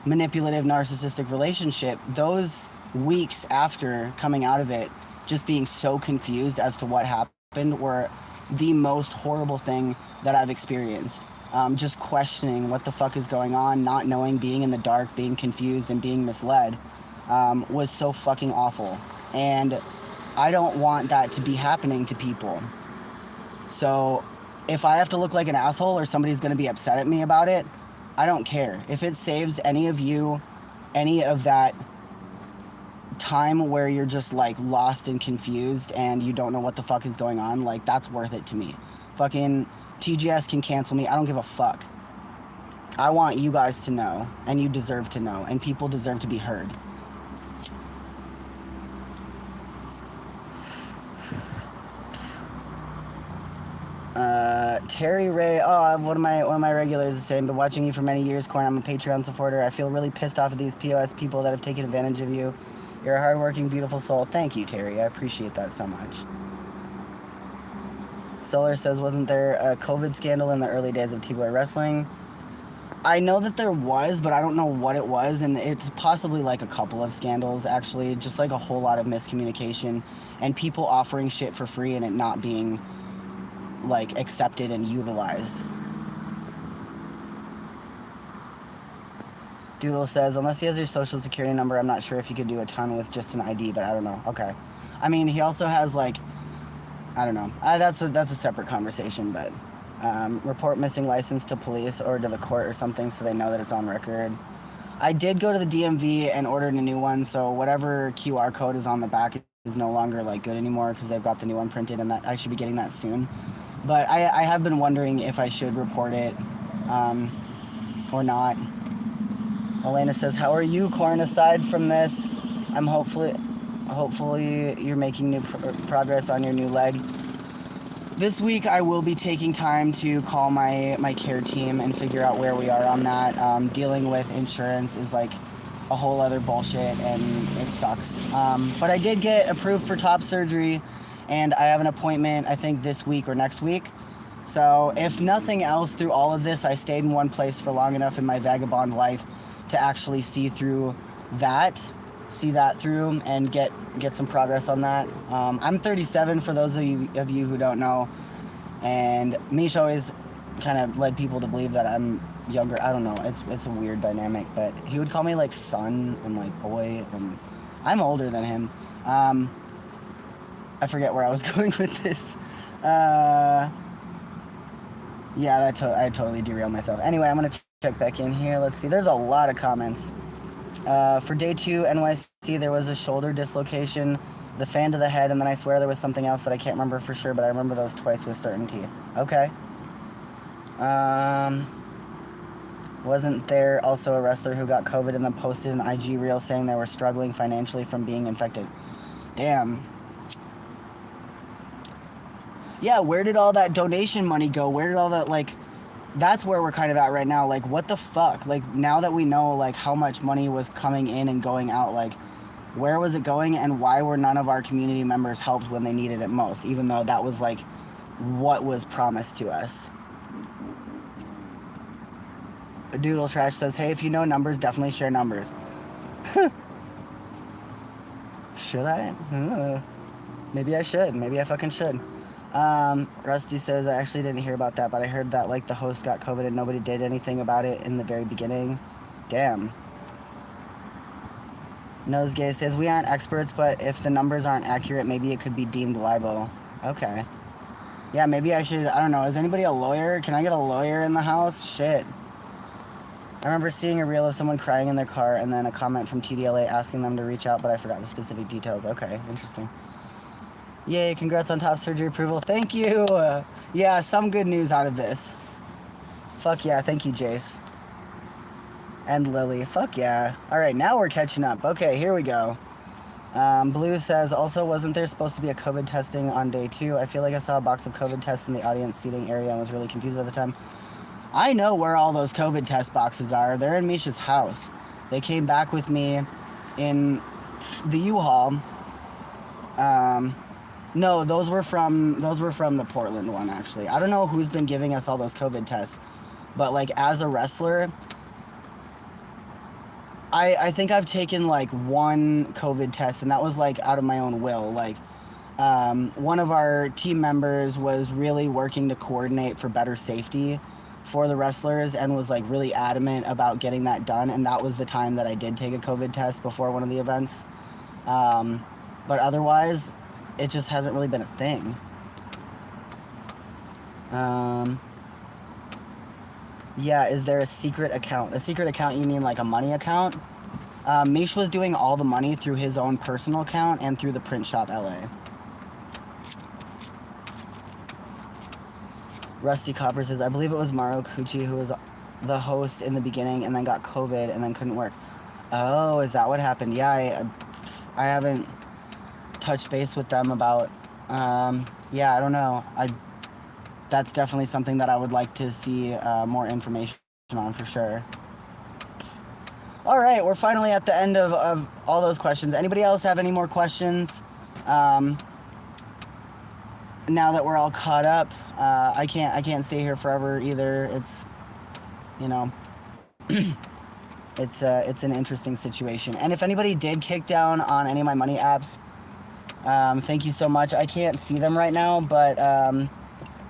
manipulative, narcissistic relationship, those weeks after coming out of it, just being so confused as to what happened were the most horrible thing that I've experienced. Just questioning what the fuck is going on, not knowing, being in the dark, being confused, and being misled was so fucking awful. And I don't want that to be happening to people. So if I have to look like an asshole or somebody's going to be upset at me about it, I don't care. If it saves any of you any of that time where you're just like lost and confused and you don't know what the fuck is going on, like, that's worth it to me. Fucking TGS can cancel me. I don't give a fuck. I want you guys to know, and you deserve to know, and people deserve to be heard. Terry Ray, one of my regulars is saying, been watching you for many years, Corn. I'm a Patreon supporter. I feel really pissed off at these POS people that have taken advantage of you. You're a hardworking, beautiful soul. Thank you, Terry. I appreciate that so much. Solar says, wasn't there a COVID scandal in the early days of T-Boy Wrestling? I know that there was, but I don't know what it was, and it's possibly like a couple of scandals, actually. Just like a whole lot of miscommunication and people offering shit for free and it not being like accepted and utilized. Doodle says, unless he has your social security number, I'm not sure if you could do a ton with just an ID, but I don't know. Okay. I mean, he also has like, I don't know. That's a separate conversation, but report missing license to police or to the court or something so they know that it's on record. I did go to the DMV and ordered a new one, so whatever QR code is on the back is no longer like good anymore because they've got the new one printed, and that I should be getting that soon. But I have been wondering if I should report it or not. Elena says, how are you, Corn, aside from this? I'm hopefully you're making new progress on your new leg. This week I will be taking time to call my care team and figure out where we are on that. Dealing with insurance is like a whole other bullshit and it sucks. But I did get approved for top surgery and I have an appointment, I think this week or next week. So if nothing else, through all of this, I stayed in one place for long enough in my vagabond life to actually see that through and get some progress on that. I'm 37 for those of you who don't know, and Mish always kind of led people to believe that I'm younger. I don't know, it's a weird dynamic, but he would call me like son and like boy, and I'm older than him. I forget where I was going with this. Yeah, I totally derailed myself. Anyway, I'm gonna check back in here. Let's see, there's a lot of comments. For day 2 NYC, there was a shoulder dislocation, the fan to the head, and then I swear there was something else that I can't remember for sure, but I remember those twice with certainty. Okay. Wasn't there also a wrestler who got COVID and then posted an IG reel saying they were struggling financially from being infected? Damn. Yeah, where did all that donation money go? Where did all that, like, that's where we're kind of at right now. Like, what the fuck? Like, now that we know, like, how much money was coming in and going out, like, where was it going and why were none of our community members helped when they needed it most, even though that was, like, what was promised to us? Doodle Trash says, hey, if you know numbers, definitely share numbers. Should I? Maybe I should. Maybe I fucking should. Rusty says, I actually didn't hear about that, but I heard that, like, the host got COVID and nobody did anything about it in the very beginning. Damn. Nosegay says, we aren't experts, but if the numbers aren't accurate, maybe it could be deemed libel. Okay. Yeah, maybe I should, I don't know, is anybody a lawyer? Can I get a lawyer in the house? Shit. I remember seeing a reel of someone crying in their car and then a comment from TDLA asking them to reach out, but I forgot the specific details. Okay, interesting. Yay, congrats on top surgery approval. Thank you. Yeah, some good news out of this. Fuck yeah, thank you, Jace. And Lily, fuck yeah. All right, now we're catching up. Okay, here we go. Blue says, also, wasn't there supposed to be a COVID testing on day 2? I feel like I saw a box of COVID tests in the audience seating area and was really confused at the time. I know where all those COVID test boxes are. They're in Misha's house. They came back with me in the U-Haul. No, those were from the Portland one, actually. I don't know who's been giving us all those COVID tests, but like as a wrestler, I think I've taken like one COVID test, and that was like out of my own will. Like one of our team members was really working to coordinate for better safety for the wrestlers and was like really adamant about getting that done, and that was the time that I did take a COVID test before one of the events. But otherwise, it just hasn't really been a thing. Yeah, is there a secret account? A secret account, you mean like a money account? Mish was doing all the money through his own personal account and through the Print Shop LA. Rusty Copper says, I believe it was Mauro Cucci who was the host in the beginning and then got COVID and then couldn't work. Oh, is that what happened? Yeah, I haven't touched base with them about, yeah, I don't know. That's definitely something that I would like to see more information on for sure. All right, we're finally at the end of all those questions. Anybody else have any more questions? Now that we're all caught up, I can't stay here forever either. It's, you know, it's an interesting situation. And if anybody did kick down on any of my money apps, thank you so much. I can't see them right now, but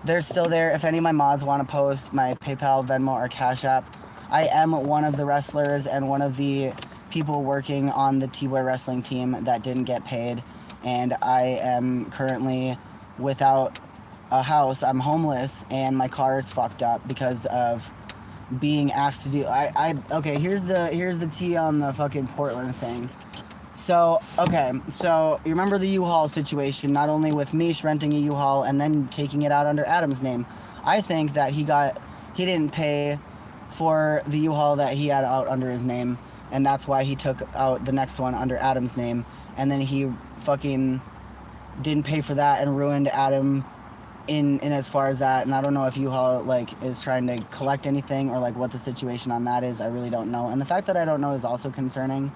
they're still there. If any of my mods want to post my PayPal, Venmo, or Cash App, I am one of the wrestlers and one of the people working on the T-Boy Wrestling team that didn't get paid, and I am currently without a house. I'm homeless, and my car is fucked up because of being asked to do. Okay. Here's the tea on the fucking Portland thing. So okay, so you remember the U-Haul situation? Not only with Mish renting a U-Haul and then taking it out under Adam's name. I think that he didn't pay for the U-Haul that he had out under his name, and that's why he took out the next one under Adam's name, and then he fucking didn't pay for that and ruined Adam in as far as that. And I don't know if U-Haul like is trying to collect anything or like what the situation on that is. I really don't know, and the fact that I don't know is also concerning.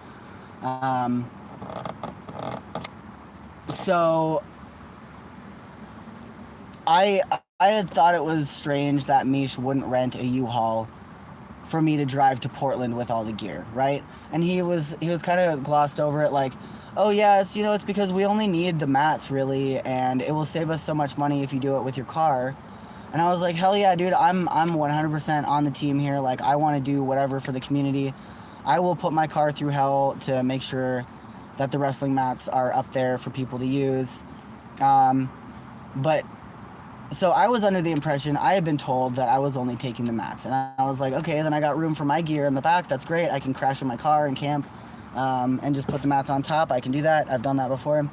So I had thought it was strange that Mish wouldn't rent a U-Haul for me to drive to Portland with all the gear, right? And he was kind of glossed over it like, oh yeah, it's because we only need the mats really, and it will save us so much money if you do it with your car. And I was like, hell yeah, dude, I'm 100% on the team here. Like, I want to do whatever for the community. I will put my car through hell to make sure that the wrestling mats are up there for people to use. But so I was under the impression, I had been told that I was only taking the mats. And I was like, okay, then I got room for my gear in the back. That's great. I can crash in my car and camp and just put the mats on top. I can do that. I've done that before.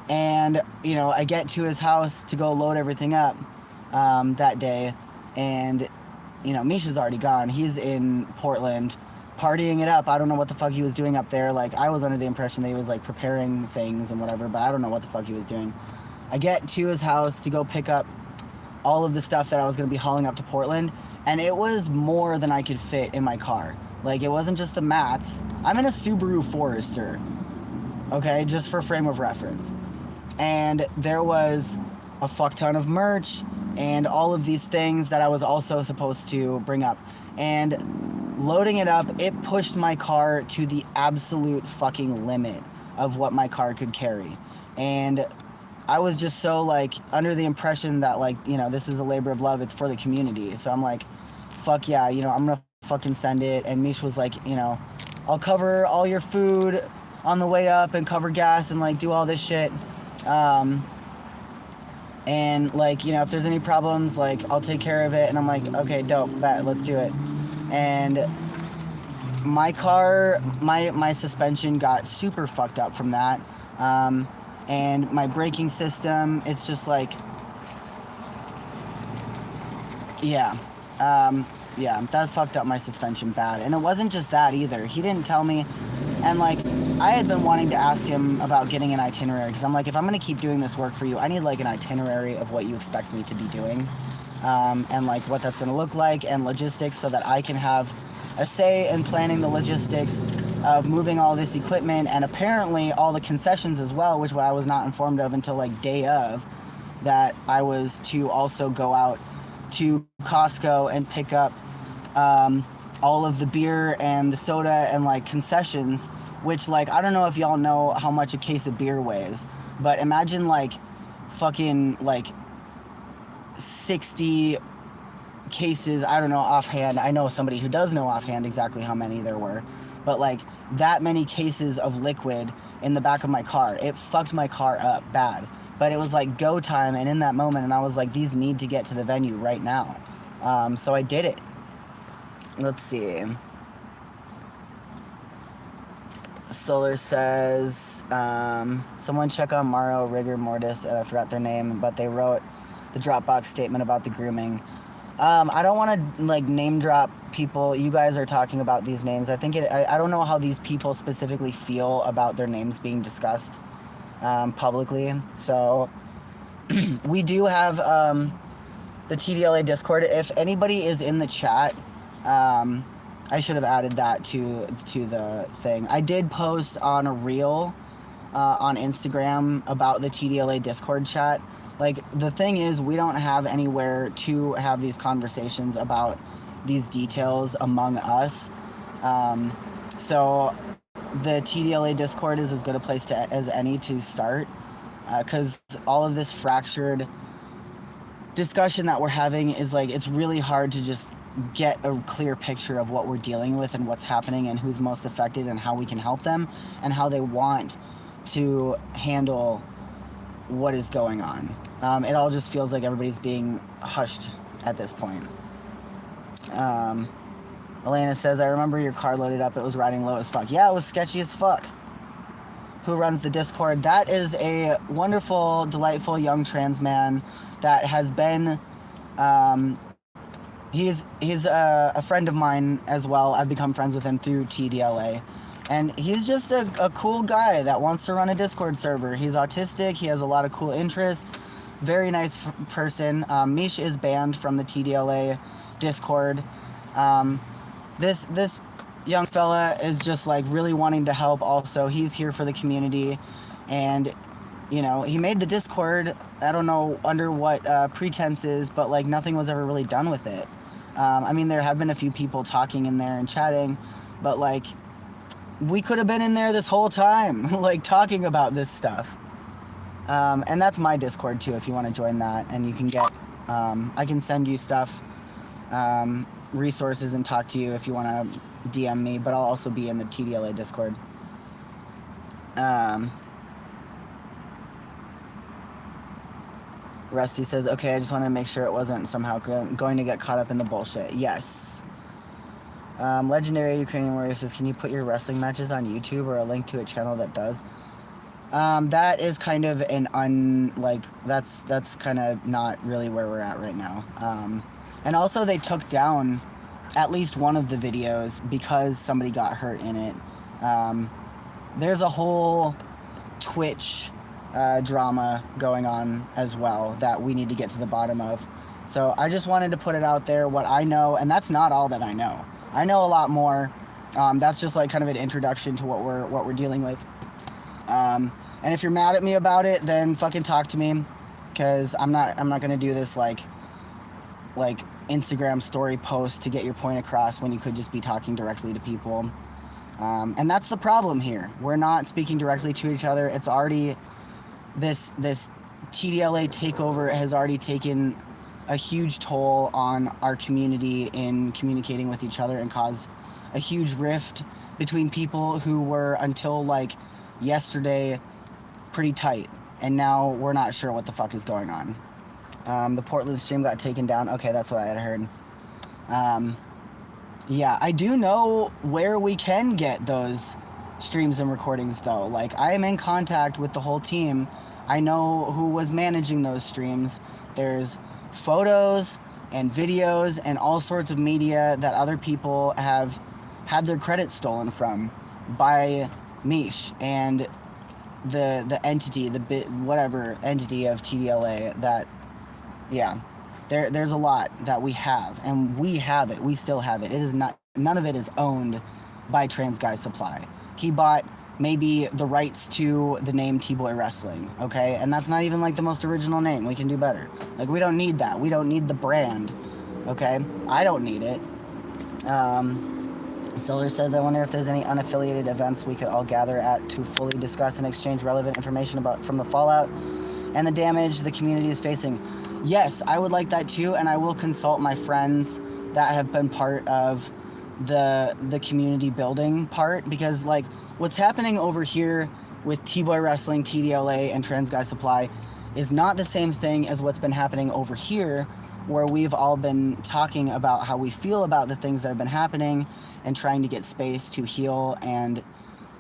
And, I get to his house to go load everything up that day. And, Misha's already gone. He's in Portland partying it up. I don't know what the fuck he was doing up there. Like, I was under the impression that he was like preparing things and whatever, but I don't know what the fuck he was doing. I get to his house to go pick up all of the stuff that I was going to be hauling up to Portland, and it was more than I could fit in my car. Like, it wasn't just the mats. I'm in a Subaru Forester, okay, just for frame of reference. And there was a fuck ton of merch and all of these things that I was also supposed to bring up. And loading it up, it pushed my car to the absolute fucking limit of what my car could carry. And I was just so, like, under the impression that, like, this is a labor of love. It's for the community. So I'm like, fuck yeah, I'm going to fucking send it. And Mish was like, I'll cover all your food on the way up and cover gas and, like, do all this shit. And, like, if there's any problems, like, I'll take care of it. And I'm like, okay, dope, bet, let's do it. And my car, my suspension got super fucked up from that. And my braking system, it's just like, yeah, that fucked up my suspension bad. And it wasn't just that either. He didn't tell me. And like, I had been wanting to ask him about getting an itinerary, because I'm like, if I'm going to keep doing this work for you, I need like an itinerary of what you expect me to be doing, and like what that's going to look like and logistics, so that I can have a say in planning the logistics of moving all this equipment and apparently all the concessions as well, which I was not informed of until like day of, that I was to also go out to Costco and pick up all of the beer and the soda and like concessions, which like, I don't know if y'all know how much a case of beer weighs, but imagine like fucking like 60 cases, I don't know offhand, I know somebody who does know offhand exactly how many there were, but like that many cases of liquid in the back of my car, it fucked my car up bad. But it was like go time, and in that moment, and I was like, these need to get to the venue right now. So I did it. Let's see. Solar says, someone check on Mauro, Rigor Mortis, I forgot their name, but they wrote the Dropbox statement about the grooming. I don't want to like name drop people. You guys are talking about these names. I think I don't know how these people specifically feel about their names being discussed publicly. So we do have the TDLA Discord. If anybody is in the chat, I should have added that to the thing. I did post on a reel on Instagram about the TDLA Discord chat. Like, the thing is, we don't have anywhere to have these conversations about these details among us. So the TDLA Discord is as good a place as any to start, because all of this fractured discussion that we're having is like, it's really hard to just get a clear picture of what we're dealing with and what's happening and who's most affected and how we can help them and how they want to handle what is going on. It all just feels like everybody's being hushed at this point. Elena says, I remember your car loaded up. It was riding low as fuck. Yeah, it was sketchy as fuck. Who runs the Discord? That is a wonderful, delightful young trans man that has been, he's a friend of mine as well. I've become friends with him through TDLA. And he's just a cool guy that wants to run a Discord server. He's autistic. He has a lot of cool interests. Very nice person. Mish is banned from the TDLA Discord. This young fella is just like really wanting to help also. He's here for the community. And, you know, he made the Discord, I don't know under what pretenses, but like nothing was ever really done with it. I mean, there have been a few people talking in there and chatting, but like, we could have been in there this whole time, like talking about this stuff. And that's my Discord too, if you want to join that. And you can get, I can send you stuff, resources, and talk to you if you want to DM me, but I'll also be in the TDLA Discord. Rusty says, okay, I just want to make sure it wasn't somehow going to get caught up in the bullshit. Yes. Legendary Ukrainian Warrior says, can you put your wrestling matches on YouTube or a link to a channel that does? That is kind of that's kind of not really where we're at right now. And also they took down at least one of the videos because somebody got hurt in it. There's a whole Twitch drama going on as well that we need to get to the bottom of. So I just wanted to put it out there, what I know, and that's not all that I know. I know a lot more. That's just like kind of an introduction to what we're dealing with. And if you're mad at me about it, then fucking talk to me, because I'm not gonna do this like Instagram story post to get your point across when you could just be talking directly to people. And that's the problem here. We're not speaking directly to each other. It's already this TDLA takeover has already taken a huge toll on our community in communicating with each other and caused a huge rift between people who were, until like yesterday, pretty tight. And now we're not sure what the fuck is going on. The Portland stream got taken down. Okay, that's what I had heard. Yeah, I do know where we can get those streams and recordings though. Like, I am in contact with the whole team. I know who was managing those streams. There's photos and videos and all sorts of media that other people have had their credit stolen from by Mish and the entity, whatever entity of TDLA that, yeah, there's a lot that we have, and we have it. We still have it. It is not, none of it is owned by Trans Guy Supply. He bought maybe the rights to the name T-Boy Wrestling, okay? And that's not even like the most original name. We can do better. Like, we don't need that. We don't need the brand, okay? I don't need it. Solar says, I wonder if there's any unaffiliated events we could all gather at to fully discuss and exchange relevant information from the fallout and the damage the community is facing. Yes, I would like that too, and I will consult my friends that have been part of the community building part, because like what's happening over here with T-Boy Wrestling, TDLA, and Trans Guy Supply is not the same thing as what's been happening over here, where we've all been talking about how we feel about the things that have been happening and trying to get space to heal and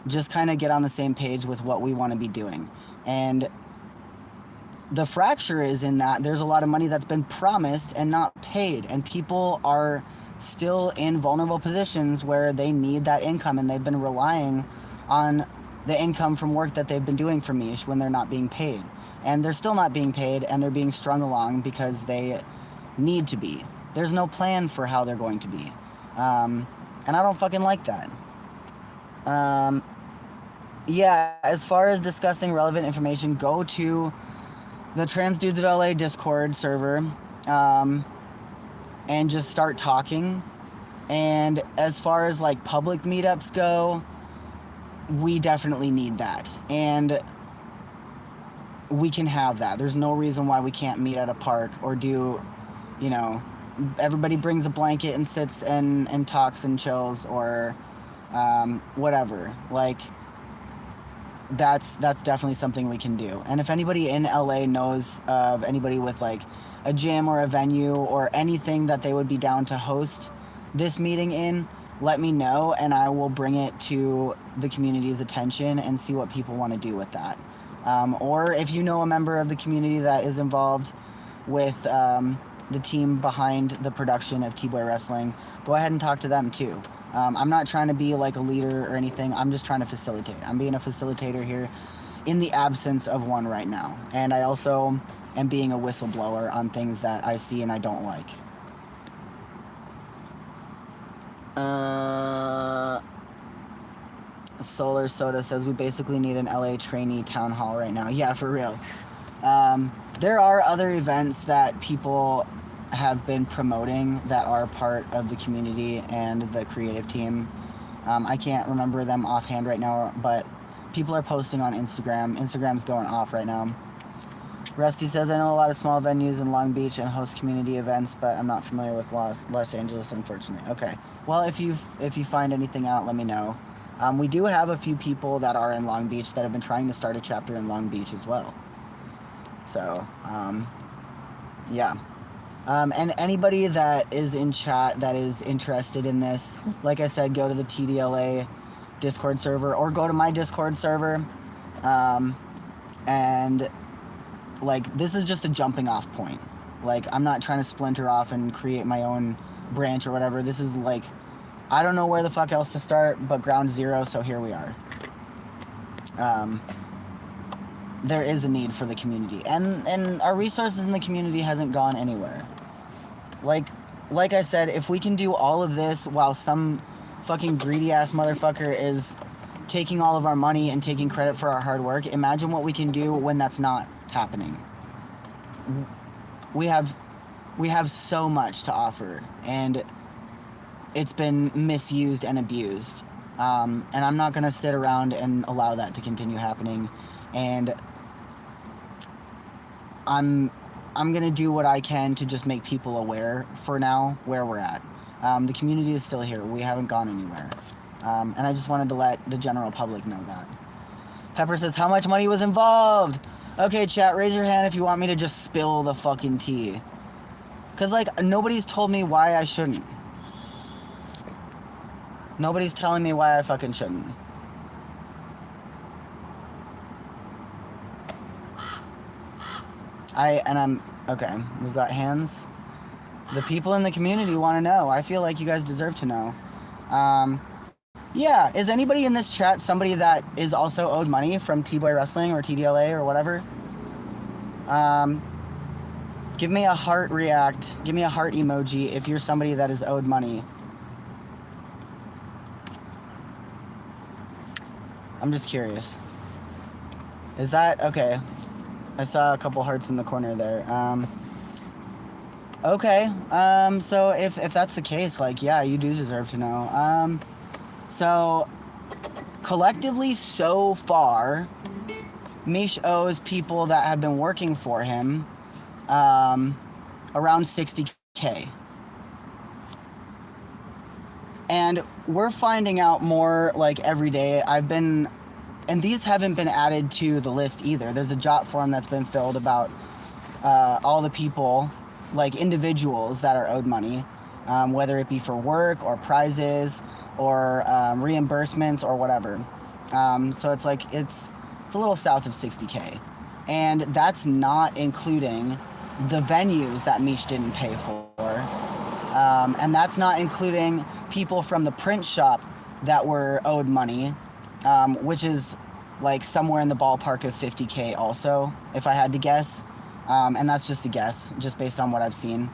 just kind of get on the same page with what we want to be doing. And the fracture is in that there's a lot of money that's been promised and not paid, and people are still in vulnerable positions where they need that income, and they've been relying on the income from work that they've been doing for Mish when they're not being paid. And they're still not being paid, and they're being strung along because they need to be. There's no plan for how they're going to be. And I don't fucking like that. Yeah, as far as discussing relevant information, go to the Trans Dudes of LA Discord server, and just start talking. And as far as like public meetups go, we definitely need that. And we can have that. There's no reason why we can't meet at a park or do, you know, everybody brings a blanket and sits and talks and chills, or whatever. Like, that's definitely something we can do. And if anybody in LA knows of anybody with like a gym or a venue or anything that they would be down to host this meeting in, let me know, and I will bring it to the community's attention and see what people want to do with that. Or if you know a member of the community that is involved with the team behind the production of T-Boy Wrestling, go ahead and talk to them too. I'm not trying to be like a leader or anything. I'm just trying to facilitate. I'm being a facilitator here in the absence of one right now. And I also am being a whistleblower on things that I see and I don't like. Solar Soda says we basically need an LA trainee town hall right now. Yeah, for real. There are other events that people have been promoting that are part of the community and the creative team. I can't remember them offhand right now, but people are posting on Instagram. Instagram's going off right now. Rusty says, I know a lot of small venues in Long Beach and host community events, but I'm not familiar with Los Angeles, unfortunately. Okay. Well, if you find anything out, let me know. We do have a few people that are in Long Beach that have been trying to start a chapter in Long Beach as well. So, yeah. And anybody that is in chat that is interested in this, like I said, go to the TDLA Discord server or go to my Discord server. And like, this is just a jumping off point. Like, I'm not trying to splinter off and create my own branch or whatever. This is like, I don't know where the fuck else to start but ground zero, so here we are. There is a need for the community, and our resources in the community hasn't gone anywhere. Like I said, if we can do all of this while some fucking greedy ass motherfucker is taking all of our money and taking credit for our hard work, imagine what we can do when that's not happening. We have so much to offer, and it's been misused and abused. And I'm not gonna sit around and allow that to continue happening. And I'm gonna do what I can to just make people aware for now where we're at. The community is still here. We haven't gone anywhere. And I just wanted to let the general public know that. Pepper says, how much money was involved? Okay, chat, raise your hand if you want me to just spill the fucking tea. Cause like, nobody's told me why I shouldn't. Nobody's telling me why I fucking shouldn't. Okay, we've got hands. The people in the community want to know. I feel like you guys deserve to know. Yeah, is anybody in this chat somebody that is also owed money from T-Boy Wrestling or TDLA or whatever? Give me a heart react. Give me a heart emoji if you're somebody that is owed money. I'm just curious. Is that okay? I saw a couple hearts in the corner there. Okay. So if that's the case, like, yeah, you do deserve to know. So collectively so far, Mish owes people that have been working for him around 60K. And we're finding out more like every day. And these haven't been added to the list either. There's a jot form that's been filled about all the people, like individuals that are owed money, whether it be for work or prizes or reimbursements or whatever. So it's like, it's a little south of 60K. And that's not including the venues that Mish didn't pay for. And that's not including people from the print shop that were owed money, which is like somewhere in the ballpark of 50K also, if I had to guess. And that's just a guess, just based on what I've seen.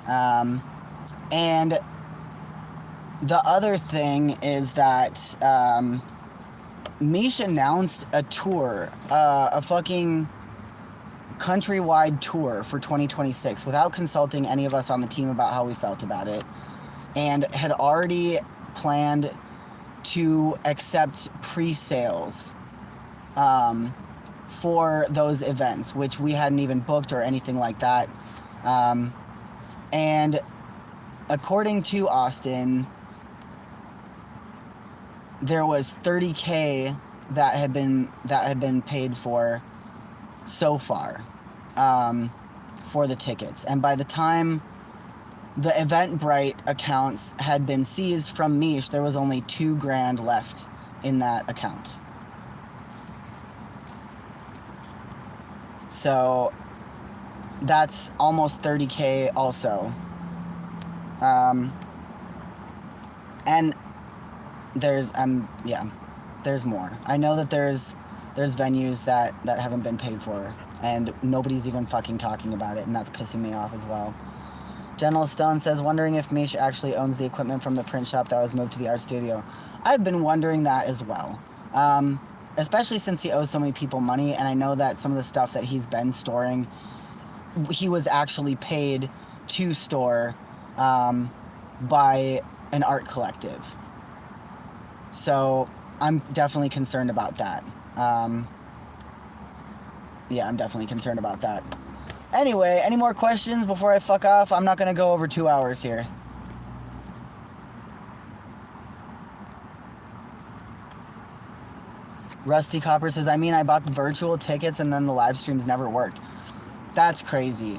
And the other thing is that Mish announced a tour, a fucking countrywide tour for 2026 without consulting any of us on the team about how we felt about it, and had already planned to accept pre-sales for those events, which we hadn't even booked or anything like that. And according to Austin, there was 30K that had been paid for so far for the tickets. And by the time the Eventbrite accounts had been seized from Mish, there was only $2,000 left in that account. So that's almost 30K also. And there's there's more. I know that there's venues that haven't been paid for, and nobody's even fucking talking about it, and that's pissing me off as well. General Stone says, wondering if Mish actually owns the equipment from the print shop that was moved to the art studio. I've been wondering that as well. Especially since he owes so many people money, and I know that some of the stuff that he's been storing, he was actually paid to store by an art collective. So I'm definitely concerned about that. Yeah, I'm definitely concerned about that. Anyway, any more questions before I fuck off? I'm not going to go over 2 hours here. Rusty Copper says, I mean, I bought the virtual tickets and then the live streams never worked. That's crazy.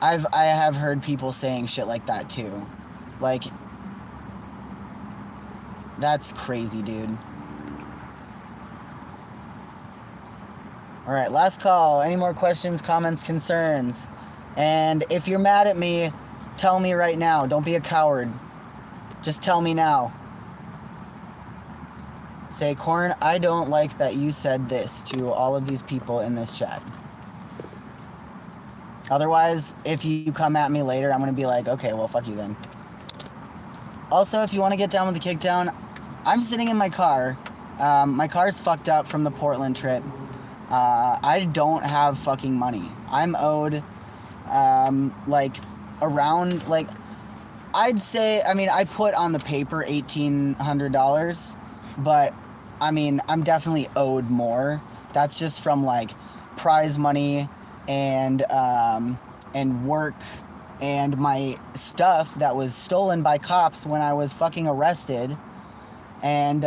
I have heard people saying shit like that too. Like, that's crazy, dude. All right, last call. Any more questions, comments, concerns? And if you're mad at me, tell me right now. Don't be a coward. Just tell me now. Say, Corn, I don't like that you said this to all of these people in this chat. Otherwise, if you come at me later, I'm going to be like, okay, well, fuck you then. Also, if you want to get down with the kickdown, I'm sitting in my car. My car's fucked up from the Portland trip. I don't have fucking money. I'm owed, like, around, like, I'd say, I mean, I put on the paper $1,800, but, I mean, I'm definitely owed more. That's just from, like, prize money and work and my stuff that was stolen by cops when I was fucking arrested. And,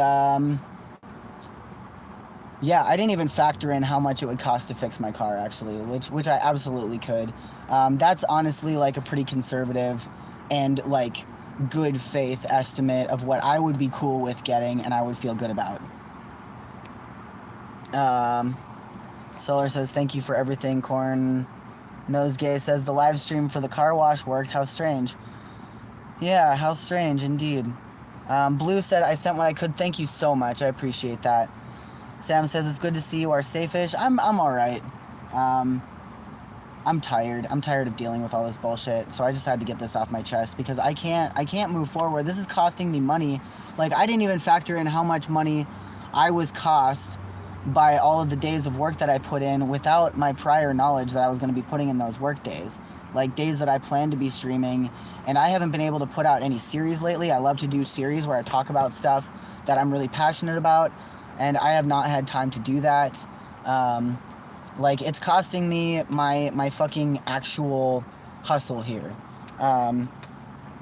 yeah, I didn't even factor in how much it would cost to fix my car, actually, which I absolutely could. That's honestly, like, a pretty conservative and, like, good faith estimate of what I would be cool with getting and I would feel good about. Solar says, thank you for everything, Corn. Nosegay says, the live stream for the car wash worked. How strange. Yeah, how strange, indeed. Blue said, I sent what I could. Thank you so much. I appreciate that. Sam says, it's good to see you are safe-ish. I'm all right. I'm tired. I'm tired of dealing with all this bullshit. So I just had to get this off my chest because I can't move forward. This is costing me money. Like, I didn't even factor in how much money I was cost by all of the days of work that I put in without my prior knowledge that I was going to be putting in those work days. Like days that I plan to be streaming, and I haven't been able to put out any series lately. I love to do series where I talk about stuff that I'm really passionate about, and I have not had time to do that. Like, it's costing me my fucking actual hustle here.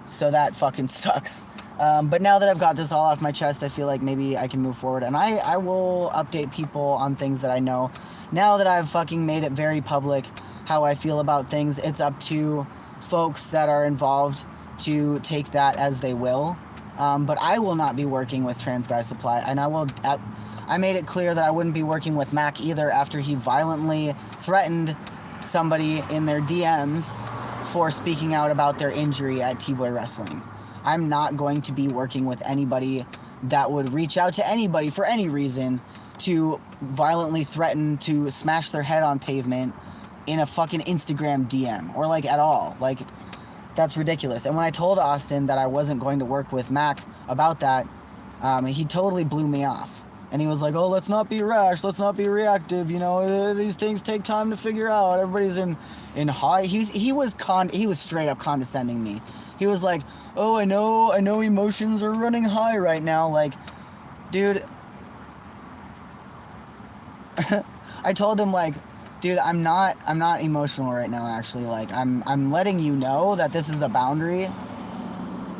So that fucking sucks. But now that I've got this all off my chest, I feel like maybe I can move forward. And I will update people on things that I know. Now that I've fucking made it very public how I feel about things, it's up to folks that are involved to take that as they will. But I will not be working with Trans Guy Supply. And I made it clear that I wouldn't be working with Mac either after he violently threatened somebody in their DMs for speaking out about their injury at T-Boy Wrestling. I'm not going to be working with anybody that would reach out to anybody for any reason to violently threaten to smash their head on pavement in a fucking Instagram DM, or like at all. Like, that's ridiculous. And when I told Austin that I wasn't going to work with Mac about that, he totally blew me off. And he was like, oh, let's not be rash, let's not be reactive, you know, these things take time to figure out. Everybody's in high. He was straight up condescending me. He was like, oh, I know emotions are running high right now. Like, dude, I told him, like, dude, I'm not emotional right now, actually. Like, I'm letting you know that this is a boundary,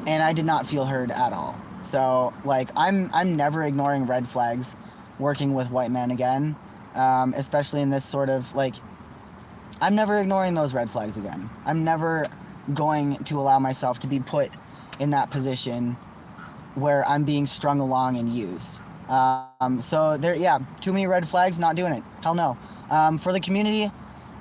and I did not feel heard at all. So, like, I'm never ignoring red flags working with white men again, especially in this sort of, like, I'm never ignoring those red flags again. I'm never going to allow myself to be put in that position where I'm being strung along and used. So there, yeah, too many red flags, not doing it. Hell no. For the community,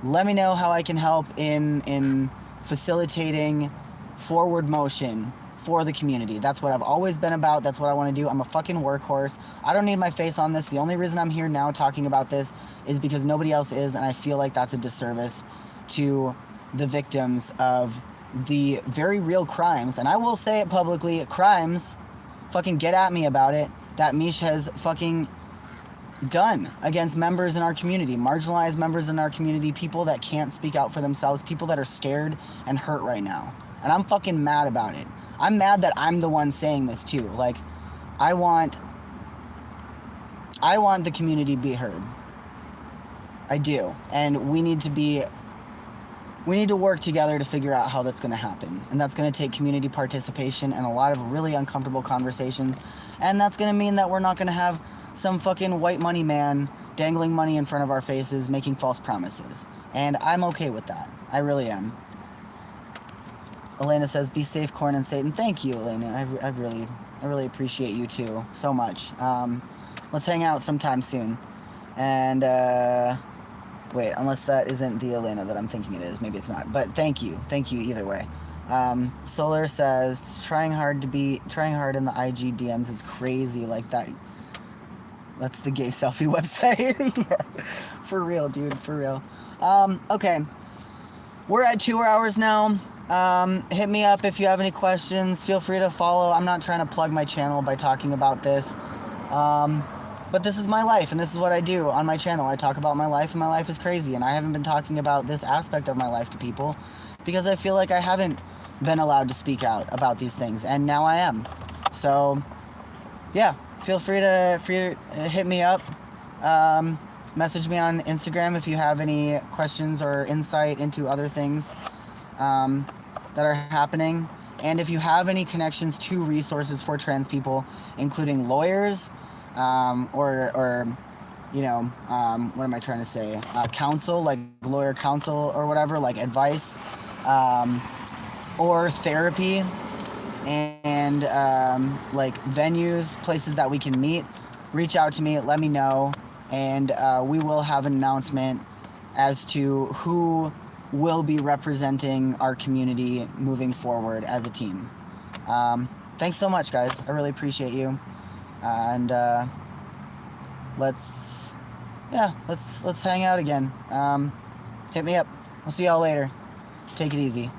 let me know how I can help in facilitating forward motion for the community. That's what I've always been about. That's what I want to do. I'm a fucking workhorse. I don't need my face on this. The only reason I'm here now talking about this is because nobody else is, and I feel like that's a disservice to the victims of the very real crimes. And I will say it publicly, crimes, fucking get at me about it, that Mish has fucking done against members in our community, marginalized members in our community, people that can't speak out for themselves, people that are scared and hurt right now. And I'm fucking mad about it. I'm mad that I'm the one saying this too. Like, I want the community to be heard. I do. And we need to work together to figure out how that's going to happen. And that's going to take community participation and a lot of really uncomfortable conversations. And that's going to mean that we're not going to have some fucking white money man dangling money in front of our faces, making false promises. And I'm okay with that. I really am. Elena says, be safe, Corn and Satan. Thank you, Elena. I really appreciate you too, so much. Let's hang out sometime soon. And, wait, unless that isn't the Elena that I'm thinking it is. Maybe it's not. But thank you either way. Solar says, trying hard in the IG DMs is crazy like that. That's the gay selfie website. Yeah. For real, dude, for real. Okay. We're at 2 hours now. Hit me up if you have any questions. Feel free to follow. I'm not trying to plug my channel by talking about this. But this is my life, and this is what I do on my channel. I talk about my life, and my life is crazy. And I haven't been talking about this aspect of my life to people because I feel like I haven't been allowed to speak out about these things, and now I am. So, yeah, feel free to hit me up. Message me on Instagram if you have any questions or insight into other things that are happening. And if you have any connections to resources for trans people, including lawyers, or you know, what am I trying to say? Counsel, like lawyer counsel or whatever, like advice, or therapy, and like venues, places that we can meet, reach out to me, let me know, and we will have an announcement as to who will be representing our community moving forward as a team. Thanks so much, guys. I really appreciate you. And let's hang out again. Hit me up. I'll see y'all later. Take it easy.